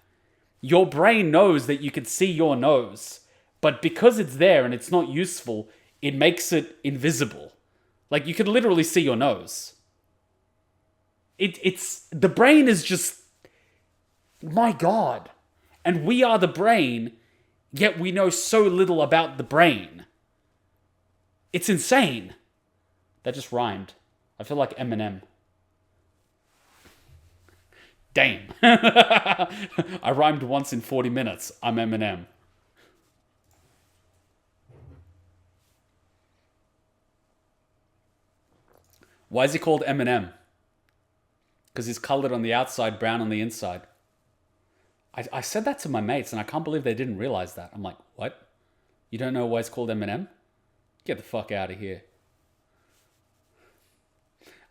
Your brain knows that you can see your nose, but because it's there and it's not useful, it makes it invisible. Like, you can literally see your nose. It's the brain is just, my God. And we are the brain, yet we know so little about the brain. It's insane. That just rhymed. I feel like Eminem. Damn. I rhymed once in 40 minutes. I'm Eminem. Why is he called Eminem? Because he's colored on the outside, brown on the inside. I said that to my mates, and I can't believe they didn't realize that. I'm like, what? You don't know why it's called Eminem? Get the fuck out of here.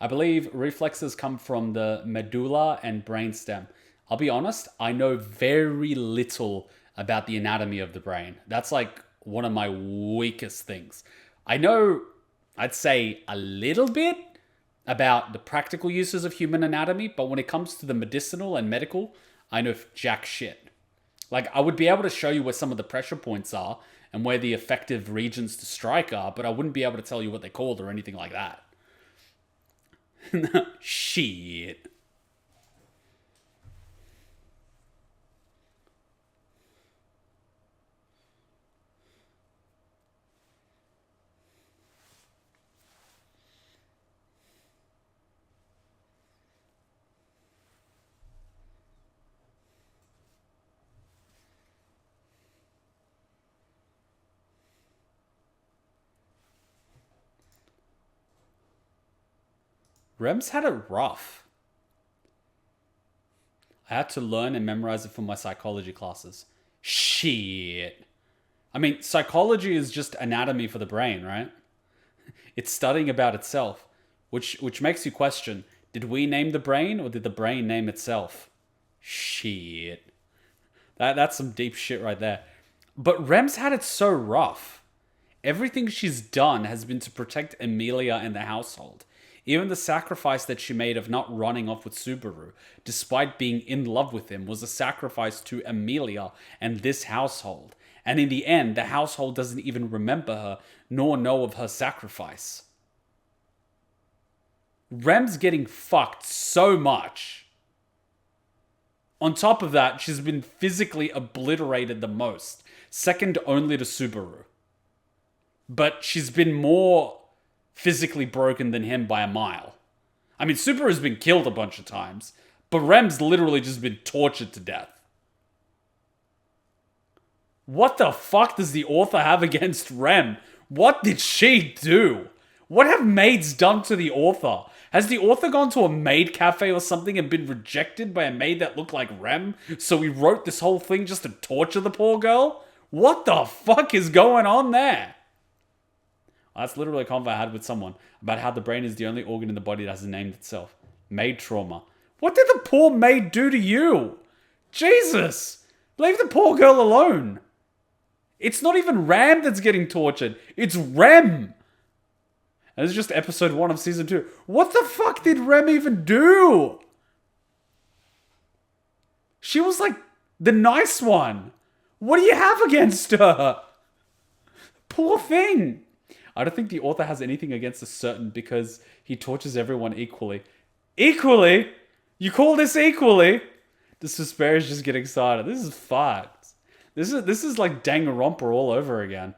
I believe reflexes come from the medulla and brainstem. I'll be honest, I know very little about the anatomy of the brain. That's like one of my weakest things. I know, I'd say a little bit about the practical uses of human anatomy, but when it comes to the medicinal and medical, I know jack shit. Like, I would be able to show you where some of the pressure points are and where the effective regions to strike are, but I wouldn't be able to tell you what they're called or anything like that. Shit. Rem's had it rough. I had to learn and memorize it for my psychology classes. Shit. I mean, psychology is just anatomy for the brain, right? It's studying about itself, which makes you question, did we name the brain or did the brain name itself? Shit. That's some deep shit right there. But Rem's had it so rough. Everything she's done has been to protect Emilia and the household. Even the sacrifice that she made of not running off with Subaru, despite being in love with him, was a sacrifice to Emilia and this household. And in the end, the household doesn't even remember her, nor know of her sacrifice. Rem's getting fucked so much. On top of that, she's been physically obliterated the most, second only to Subaru. But she's been more physically broken than him by a mile. I mean, Subaru's been killed a bunch of times, but Rem's literally just been tortured to death. What the fuck does the author have against Rem? What did she do? What have maids done to the author? Has the author gone to a maid cafe or something and been rejected by a maid that looked like Rem? So he wrote this whole thing just to torture the poor girl? What the fuck is going on there? That's literally a convo I had with someone about how the brain is the only organ in the body that hasn't named itself. Maid trauma. What did the poor maid do to you? Jesus! Leave the poor girl alone. It's not even Ram that's getting tortured. It's Rem. And this is just episode 1 of season 2. What the fuck did Rem even do? She was like the nice one. What do you have against her? Poor thing. I don't think the author has anything against a certain because he tortures everyone equally. Equally? You call this equally? The Suspare is just getting started. This is fucked. This is like Danganronpa all over again.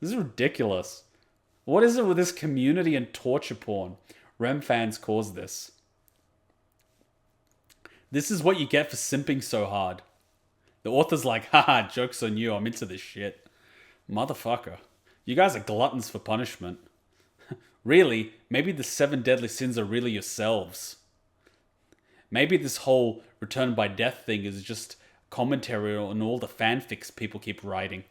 This is ridiculous. What is it with this community and torture porn? Rem fans cause this. This is what you get for simping so hard. The author's like, haha, joke's on you, I'm into this shit. Motherfucker. You guys are gluttons for punishment. Really, maybe the 7 deadly sins are really yourselves. Maybe this whole return by death thing is just commentary on all the fanfics people keep writing.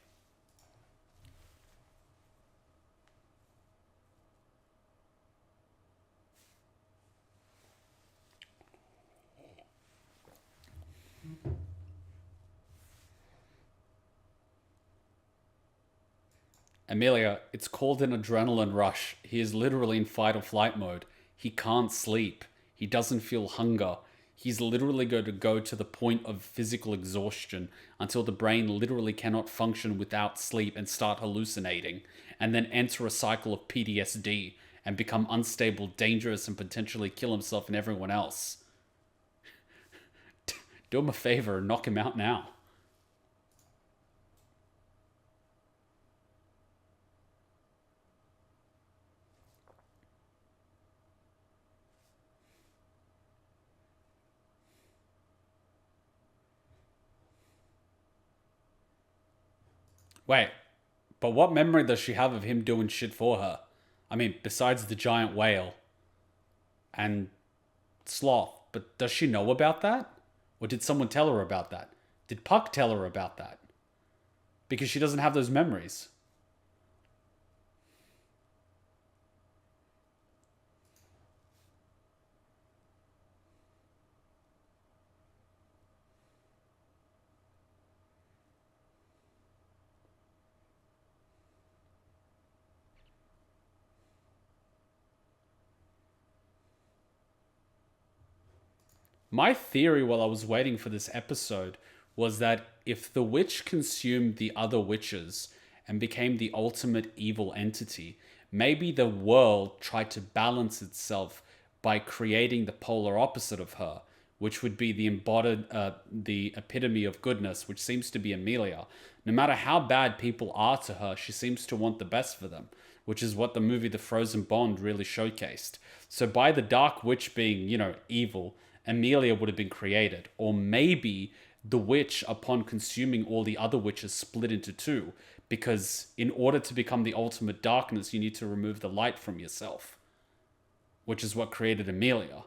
Emilia, it's called an adrenaline rush. He is literally in fight or flight mode. He can't sleep. He doesn't feel hunger. he's literally going to go to the point of physical exhaustion until the brain literally cannot function without sleep and start hallucinating, and then enter a cycle of PTSD and become unstable, dangerous, and potentially kill himself and everyone else. Do him a favor and knock him out now. Wait, but what memory does she have of him doing shit for her? I mean, besides the giant whale and Sloth, but does she know about that? Or did someone tell her about that? Did Puck tell her about that? Because she doesn't have those memories. My theory while I was waiting for this episode was that if the witch consumed the other witches and became the ultimate evil entity, maybe the world tried to balance itself by creating the polar opposite of her, which would be the embodied, the epitome of goodness, which seems to be Emilia. No matter how bad people are to her, she seems to want the best for them, which is what the movie The Frozen Bond really showcased. So by the Dark Witch being, evil, Emilia would have been created. Or maybe the witch, upon consuming all the other witches, split into two. Because in order to become the ultimate darkness, you need to remove the light from yourself. Which is what created Emilia.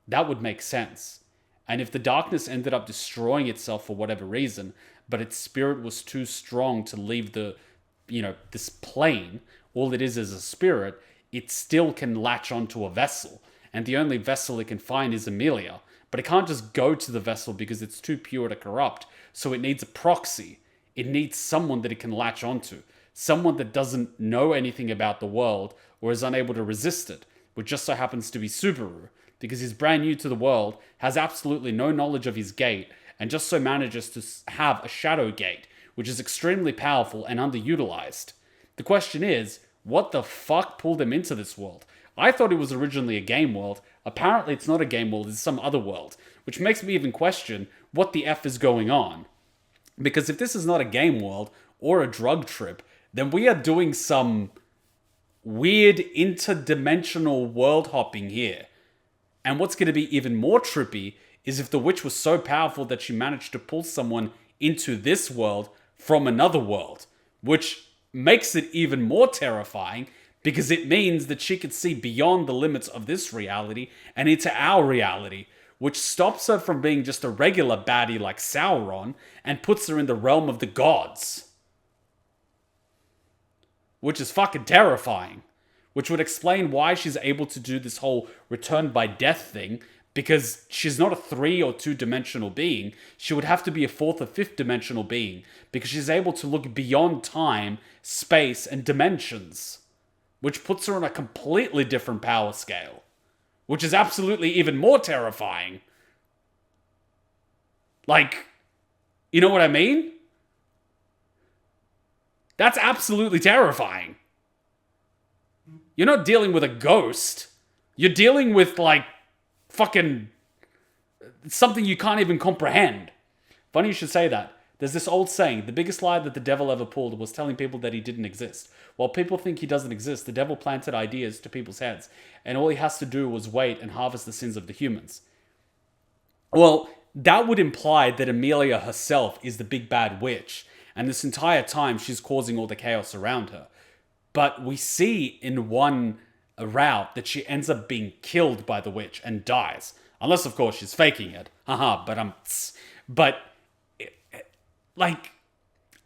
That would make sense. And if the darkness ended up destroying itself for whatever reason, but its spirit was too strong to leave this plane, all it is a spirit, it still can latch onto a vessel. And the only vessel it can find is Emilia. But it can't just go to the vessel because it's too pure to corrupt. So it needs a proxy. It needs someone that it can latch onto. Someone that doesn't know anything about the world or is unable to resist it, which just so happens to be Subaru, because he's brand new to the world, has absolutely no knowledge of his gate, and just so manages to have a shadow gate, which is extremely powerful and underutilized. The question is, what the fuck pulled him into this world? I thought it was originally a game world. Apparently it's not a game world, it's some other world, which makes me even question what the F is going on. Because if this is not a game world or a drug trip, then we are doing some weird interdimensional world hopping here. And what's going to be even more trippy is if the witch was so powerful that she managed to pull someone into this world from another world, which makes it even more terrifying because it means that she could see beyond the limits of this reality and into our reality, which stops her from being just a regular baddie like Sauron and puts her in the realm of the gods. Which is fucking terrifying. Which would explain why she's able to do this whole return by death thing, because she's not a 3 or 2 dimensional being. She would have to be a 4th or 5th dimensional being, because she's able to look beyond time, space, and dimensions. Which puts her on a completely different power scale. Which is absolutely even more terrifying. Like, you know what I mean? That's absolutely terrifying. You're not dealing with a ghost. You're dealing with, like, fucking something you can't even comprehend. Funny you should say that. There's this old saying, the biggest lie that the devil ever pulled was telling people that he didn't exist. While people think he doesn't exist, the devil planted ideas to people's heads, and all he has to do was wait and harvest the sins of the humans. Well, that would imply that Emilia herself is the big bad witch, and this entire time she's causing all the chaos around her. But we see in one route that she ends up being killed by the witch and dies. Unless, of course, she's faking it. But like,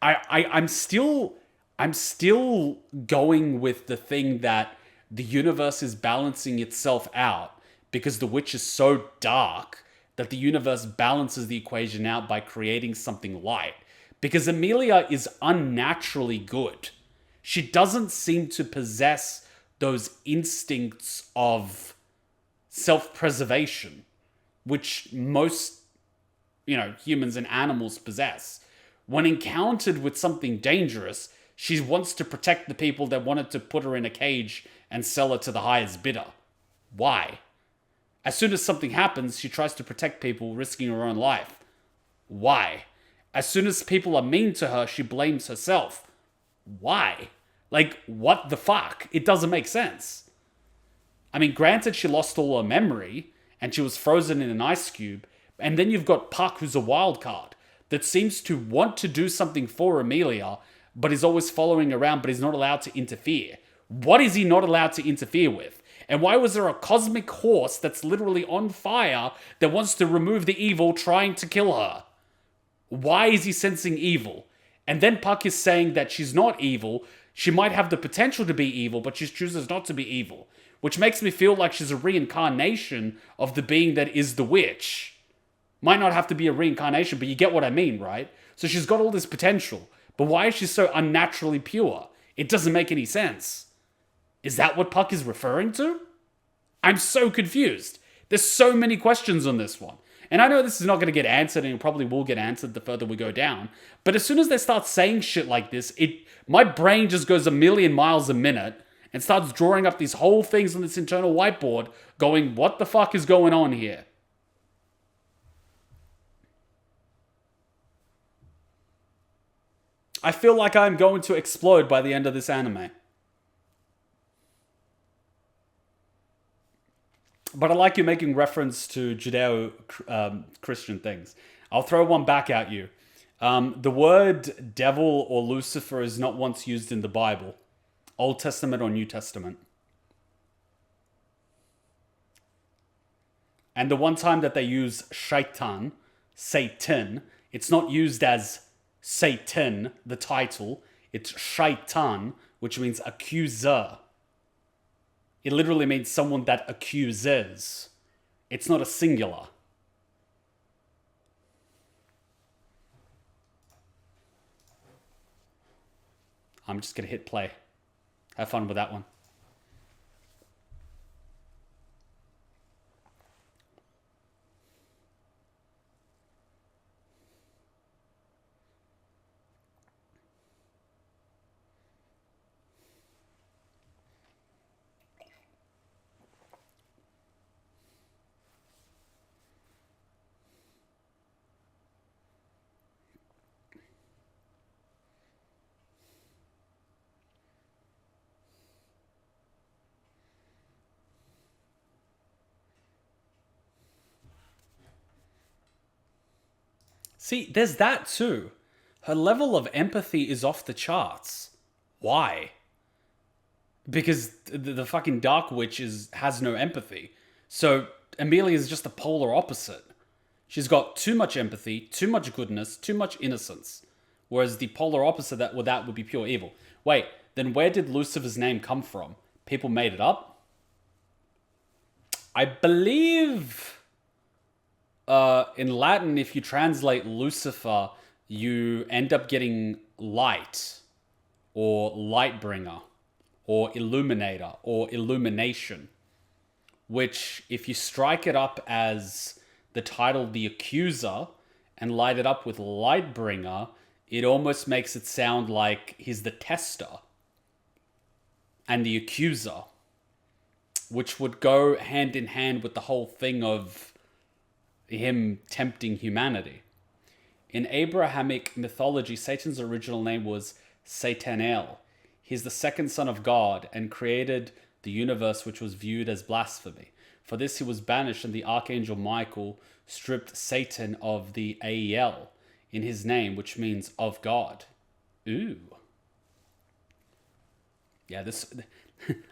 I'm still going with the thing that the universe is balancing itself out because the witch is so dark that the universe balances the equation out by creating something light. Because Emilia is unnaturally good. She doesn't seem to possess those instincts of self-preservation, which most, humans and animals possess. When encountered with something dangerous, she wants to protect the people that wanted to put her in a cage and sell her to the highest bidder. Why? As soon as something happens, she tries to protect people, risking her own life. Why? As soon as people are mean to her, she blames herself. Why? Like, what the fuck? It doesn't make sense. I mean, granted, she lost all her memory, and she was frozen in an ice cube, and then you've got Puck, who's a wild card, that seems to want to do something for Emilia, but is always following around, but is not allowed to interfere. What is he not allowed to interfere with? And why was there a cosmic horse that's literally on fire that wants to remove the evil trying to kill her? Why is he sensing evil? And then Puck is saying that she's not evil. She might have the potential to be evil, but she chooses not to be evil. Which makes me feel like she's a reincarnation of the being that is the witch. Might not have to be a reincarnation, but you get what I mean, right? So she's got all this potential. But why is she so unnaturally pure? It doesn't make any sense. Is that what Puck is referring to? I'm so confused. There's so many questions on this one. And I know this is not going to get answered, and it probably will get answered the further we go down. But as soon as they start saying shit like this, my brain just goes a million miles a minute and starts drawing up these whole things on this internal whiteboard going, what the fuck is going on here? I feel like I'm going to explode by the end of this anime. But I like you making reference to Judeo-Christian things. I'll throw one back at you. The word devil or Lucifer is not once used in the Bible. Old Testament or New Testament. And the one time that they use Satan, it's not used as Satan, the title. It's Shaitan, which means accuser. It literally means someone that accuses. It's not a singular. I'm just going to hit play. Have fun with that one. See, there's that too. Her level of empathy is off the charts. Why? Because the fucking Dark Witch has no empathy. So Emilia is just the polar opposite. She's got too much empathy, too much goodness, too much innocence. Whereas the polar opposite that would be pure evil. Wait, then where did Lucifer's name come from? People made it up? I believe... in Latin, if you translate Lucifer, you end up getting light, or lightbringer, or illuminator, or illumination. Which, if you strike it up as the title The Accuser, and light it up with lightbringer, it almost makes it sound like he's the tester, and the accuser. Which would go hand in hand with the whole thing of him tempting humanity. In Abrahamic mythology, Satan's original name was Satael. He's the second son of God and created the universe, which was viewed as blasphemy. For this he was banished, and the archangel Michael stripped Satan of the Ael in his name, which means of God. Ooh. Yeah, this...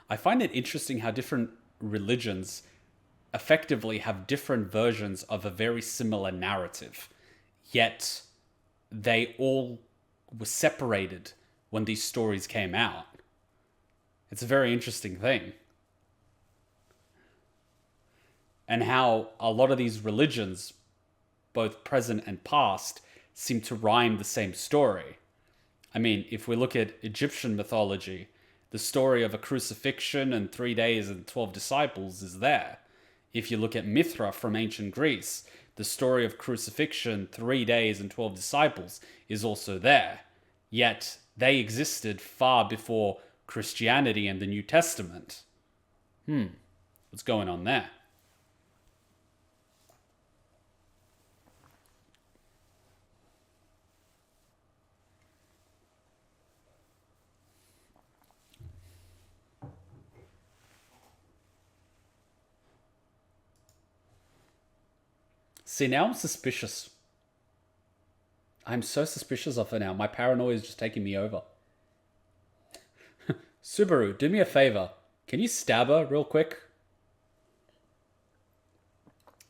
I find it interesting how different religions effectively have different versions of a very similar narrative, yet they all were separated when these stories came out. It's a very interesting thing. And how a lot of these religions, both present and past, seem to rhyme the same story. I mean, if we look at Egyptian mythology, the story of a crucifixion and 3 days and 12 disciples is there. If you look at Mithra from ancient Greece, the story of crucifixion, 3 days and 12 disciples is also there. Yet they existed far before Christianity and the New Testament. What's going on there? See, now I'm suspicious. I'm so suspicious of her now. My paranoia is just taking me over. Subaru, do me a favor. Can you stab her real quick?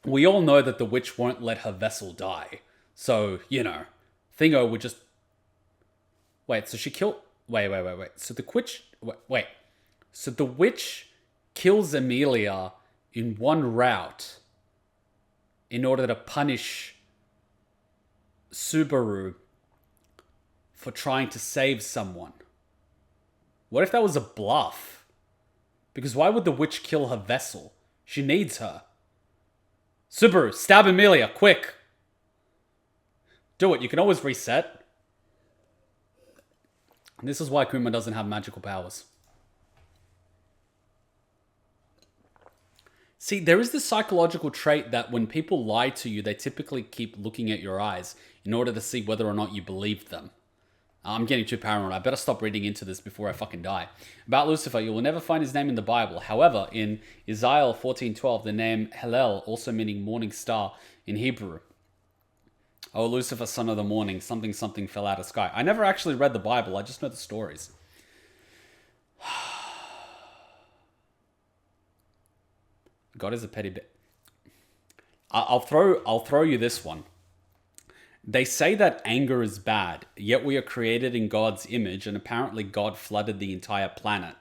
We all know that the witch won't let her vessel die. So, Thingo would just... Wait, so she killed... Wait. So the witch... Wait. So the witch kills Emilia in one route in order to punish Subaru for trying to save someone. What if that was a bluff? Because why would the witch kill her vessel? She needs her. Subaru, stab Emilia, quick! Do it, you can always reset. And this is why Kuma doesn't have magical powers. See, there is this psychological trait that when people lie to you, they typically keep looking at your eyes in order to see whether or not you believe them. I'm getting too paranoid. I better stop reading into this before I fucking die. About Lucifer, you will never find his name in the Bible. However, in Isaiah 14:12, the name Hallel, also meaning morning star in Hebrew. Oh, Lucifer, son of the morning, something fell out of sky. I never actually read the Bible. I just know the stories. God is a petty bit. I'll throw you this one. They say that anger is bad, yet we are created in God's image, and apparently God flooded the entire planet.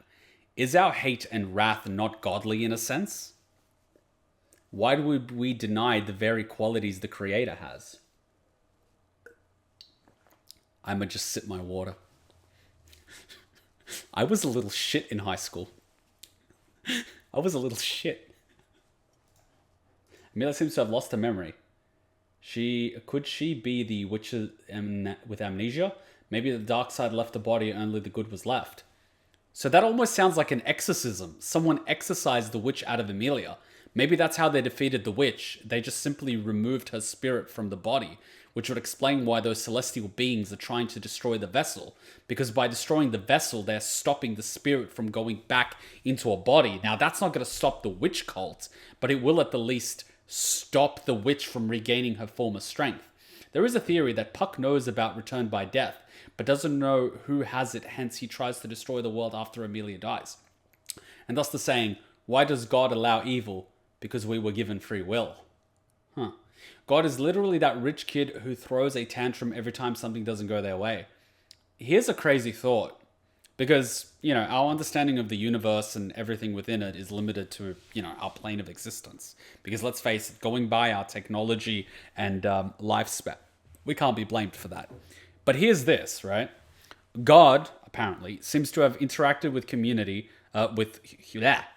Is our hate and wrath not godly in a sense? Why would we deny the very qualities the Creator has? I'ma just sip my water. I was a little shit in high school. I was a little shit. Emilia seems to have lost her memory. Could she be the witch with amnesia? Maybe the dark side left the body and only the good was left. So that almost sounds like an exorcism. Someone exorcised the witch out of Emilia. Maybe that's how they defeated the witch. They just simply removed her spirit from the body, which would explain why those celestial beings are trying to destroy the vessel. Because by destroying the vessel, they're stopping the spirit from going back into a body. Now, that's not going to stop the witch cult, but it will at the least stop the witch from regaining her former strength. There is a theory that Puck knows about return by death, but doesn't know who has it, hence he tries to destroy the world after Emilia dies. And thus the saying, why does God allow evil? Because we were given free will. God is literally that rich kid who throws a tantrum every time something doesn't go their way. Here's a crazy thought. Because, our understanding of the universe and everything within it is limited to, our plane of existence. Because let's face it, going by our technology and lifespan, we can't be blamed for that. But here's this, right? God, apparently, seems to have interacted with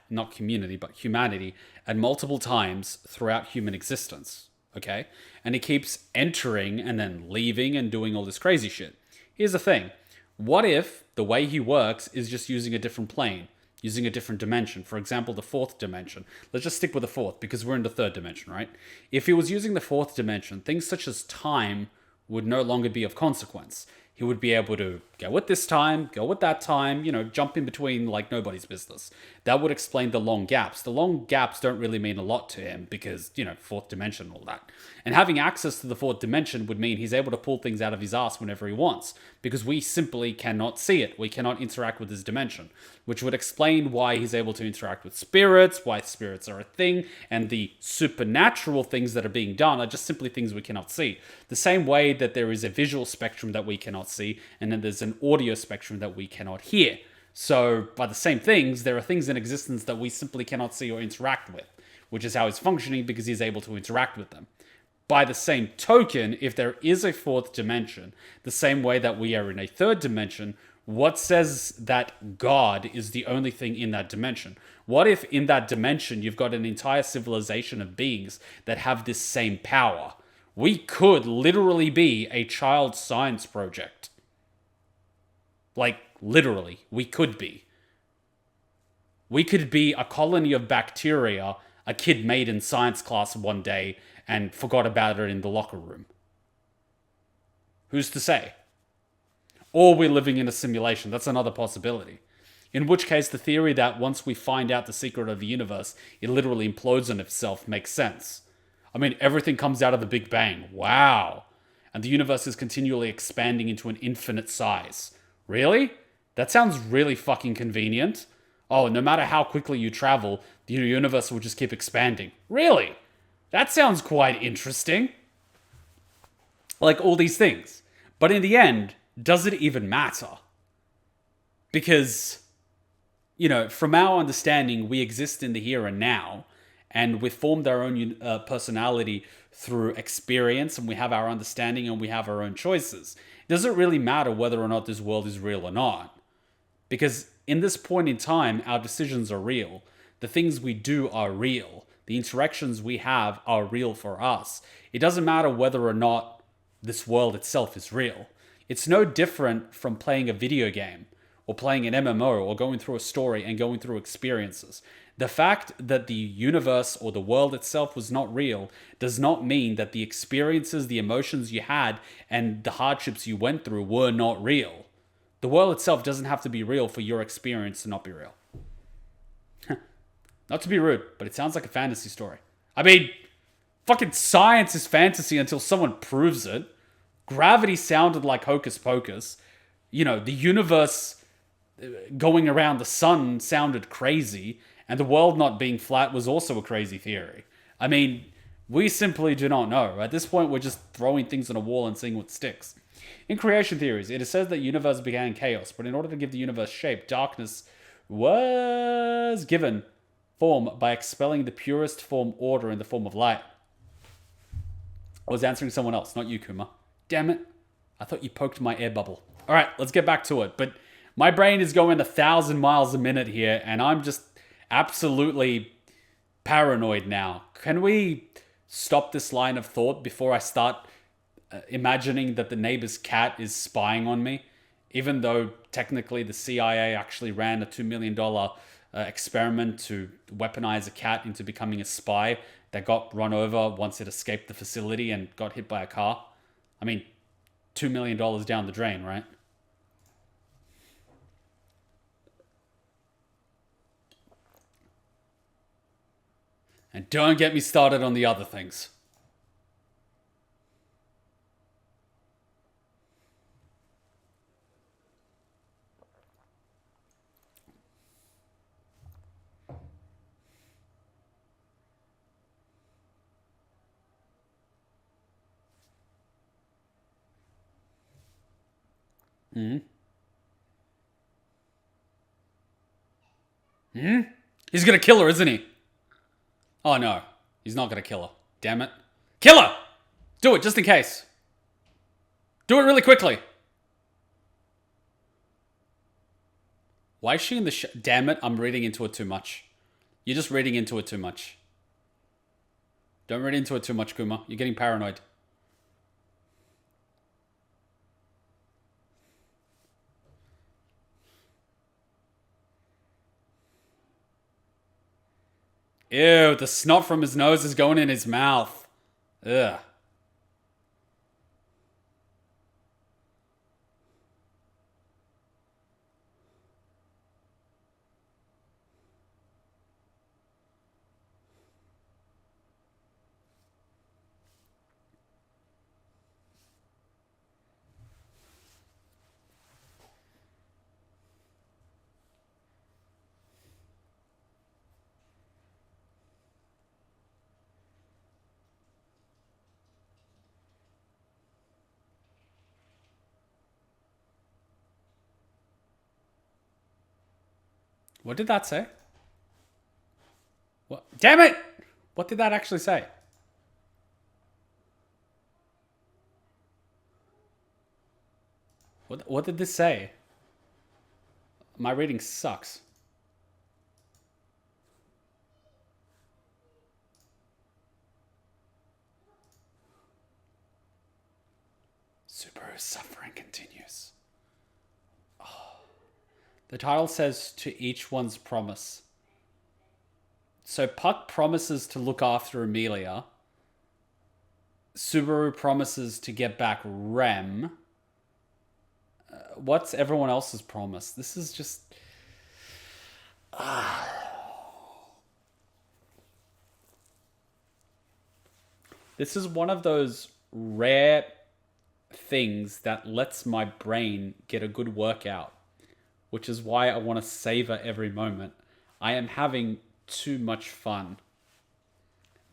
not community, but humanity, at multiple times throughout human existence, okay? And he keeps entering and then leaving and doing all this crazy shit. Here's the thing. What if the way he works is just using a different plane, using a different dimension? For example, the fourth dimension. Let's just stick with the fourth because we're in the third dimension, right? If he was using the fourth dimension, things such as time would no longer be of consequence. He would be able to go with this time, go with that time, jump in between like nobody's business. That would explain the long gaps. The long gaps don't really mean a lot to him because, fourth dimension and all that. And having access to the fourth dimension would mean he's able to pull things out of his ass whenever he wants because we simply cannot see it. We cannot interact with his dimension, which would explain why he's able to interact with spirits, why spirits are a thing, and the supernatural things that are being done are just simply things we cannot see. The same way that there is a visual spectrum that we cannot see, and then there's an audio spectrum that we cannot hear. So, by the same things, there are things in existence that we simply cannot see or interact with, which is how he's functioning because he's able to interact with them. By the same token, if there is a fourth dimension, the same way that we are in a third dimension, What says that God is the only thing in that dimension? What if in that dimension you've got an entire civilization of beings that have this same power? We could literally be a child science project. Like, literally, we could be. We could be a colony of bacteria a kid made in science class one day and forgot about it in the locker room. Who's to say? Or we're living in a simulation. That's another possibility. In which case, the theory that once we find out the secret of the universe, it literally implodes on itself makes sense. I mean, everything comes out of the Big Bang. Wow. And the universe is continually expanding into an infinite size. Really? That sounds really fucking convenient. Oh, no matter how quickly you travel, the universe will just keep expanding. Really? That sounds quite interesting. Like all these things. But in the end, does it even matter? Because, you know, from our understanding, we exist in the here and now, and we've formed our own personality through experience, and we have our understanding, and we have our own choices. Does it really matter whether or not this world is real or not? Because in this point in time, our decisions are real. The things we do are real. The interactions we have are real for us. It doesn't matter whether or not this world itself is real. It's no different from playing a video game or playing an MMO or going through a story and going through experiences. The fact that the universe or the world itself was not real does not mean that the experiences, the emotions you had, and the hardships you went through were not real. The world itself doesn't have to be real for your experience to not be real. Not to be rude, but it sounds like a fantasy story. I mean, fucking science is fantasy until someone proves it. Gravity sounded like hocus pocus. You know, the universe going around the sun sounded crazy, and the world not being flat was also a crazy theory. I mean, we simply do not know. At this point, we're just throwing things on a wall and seeing what sticks. In creation theories, it is said that the universe began in chaos, but in order to give the universe shape, darkness was given form by expelling the purest form order in the form of light. I was answering someone else, not you, Kuma. Damn it. I thought you poked my air bubble. All right, let's get back to it. But my brain is going 1,000 miles a minute here, and I'm just absolutely paranoid now. Can we stop this line of thought before I start imagining that the neighbor's cat is spying on me? Even though technically the CIA actually ran a $2 million experiment to weaponize a cat into becoming a spy that got run over once it escaped the facility and got hit by a car. I mean, $2 million down the drain, right? And don't get me started on the other things. He's gonna kill her, isn't he? Oh no, he's not gonna kill her. Damn it. Kill her! Do it, just in case. Do it really quickly. Why is she in the Damn it, I'm reading into it too much. You're just reading into it too much. Don't read into it too much, Kuma. You're getting paranoid. Ew, the snot from his nose is going in his mouth. Ugh. What did that say? What? Damn it! What did that actually say? What did this say? My reading sucks. Subaru's suffering continues. Oh. The title says to each one's promise. So Puck promises to look after Emilia. Subaru promises to get back Rem. What's everyone else's promise? This is just... This is one of those rare things that lets my brain get a good workout, which is why I want to savor every moment. I am having too much fun.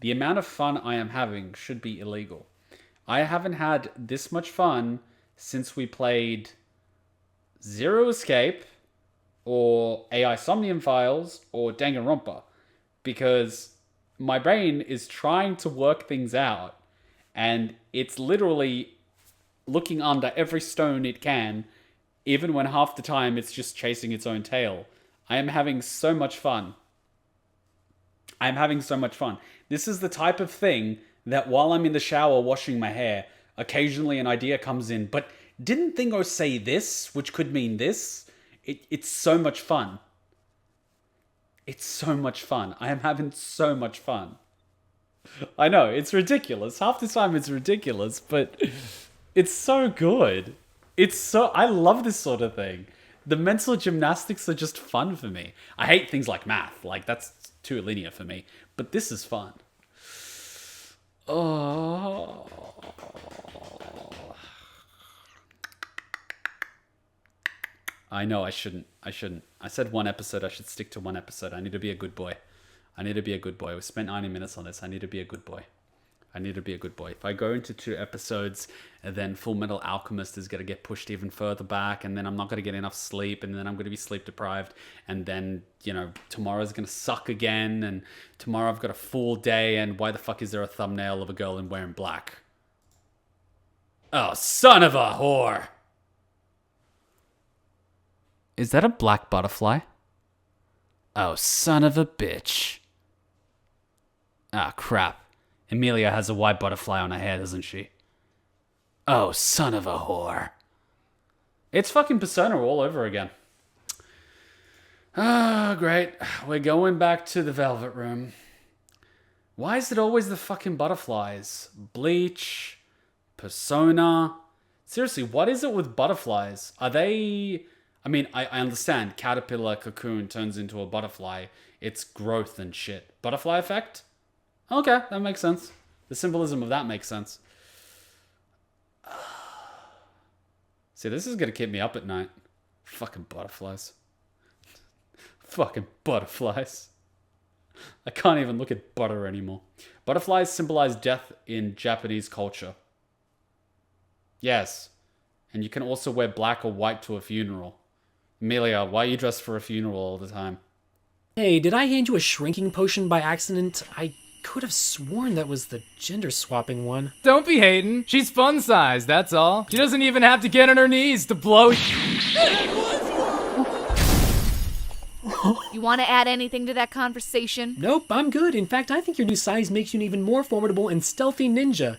The amount of fun I am having should be illegal. I haven't had this much fun since we played Zero Escape or AI Somnium Files or Danganronpa, because my brain is trying to work things out and it's literally looking under every stone it can, even when half the time it's just chasing its own tail. I am having so much fun. I am having so much fun. This is the type of thing that while I'm in the shower washing my hair, occasionally an idea comes in, but didn't Thingo say this, which could mean this? It's so much fun. It's so much fun. I am having so much fun. I know, it's ridiculous. Half the time it's ridiculous, but it's so good. I love this sort of thing. The mental gymnastics are just fun for me. I hate things like math. Like, that's too linear for me. But this is fun. Oh. I know I shouldn't. I said one episode. I should stick to one episode. I need to be a good boy. We spent 90 minutes on this. I need to be a good boy. If I go into 2 episodes, then Full Metal Alchemist is going to get pushed even further back, and then I'm not going to get enough sleep, and then I'm going to be sleep deprived, and then, tomorrow's going to suck again, and tomorrow I've got a full day, and why the fuck is there a thumbnail of a girl in wearing black? Oh, son of a whore! Is that a black butterfly? Oh, son of a bitch. Ah, crap. Emilia has a white butterfly on her head, doesn't she? Oh, son of a whore. It's fucking Persona all over again. Ah, great. We're going back to the Velvet Room. Why is it always the fucking butterflies? Bleach, Persona. Seriously, what is it with butterflies? Are they... I mean, I understand. Caterpillar cocoon turns into a butterfly. It's growth and shit. Butterfly effect? Okay, that makes sense. The symbolism of that makes sense. See, this is going to keep me up at night. Fucking butterflies. Fucking butterflies. I can't even look at butter anymore. Butterflies symbolize death in Japanese culture. Yes. And you can also wear black or white to a funeral. Emilia, why are you dressed for a funeral all the time? Hey, did I hand you a shrinking potion by accident? I could have sworn that was the gender swapping one. Don't be hating. She's fun size, that's all. She doesn't even have to get on her knees to blow. You want to add anything to that conversation? Nope, I'm good. In fact, I think your new size makes you an even more formidable and stealthy ninja.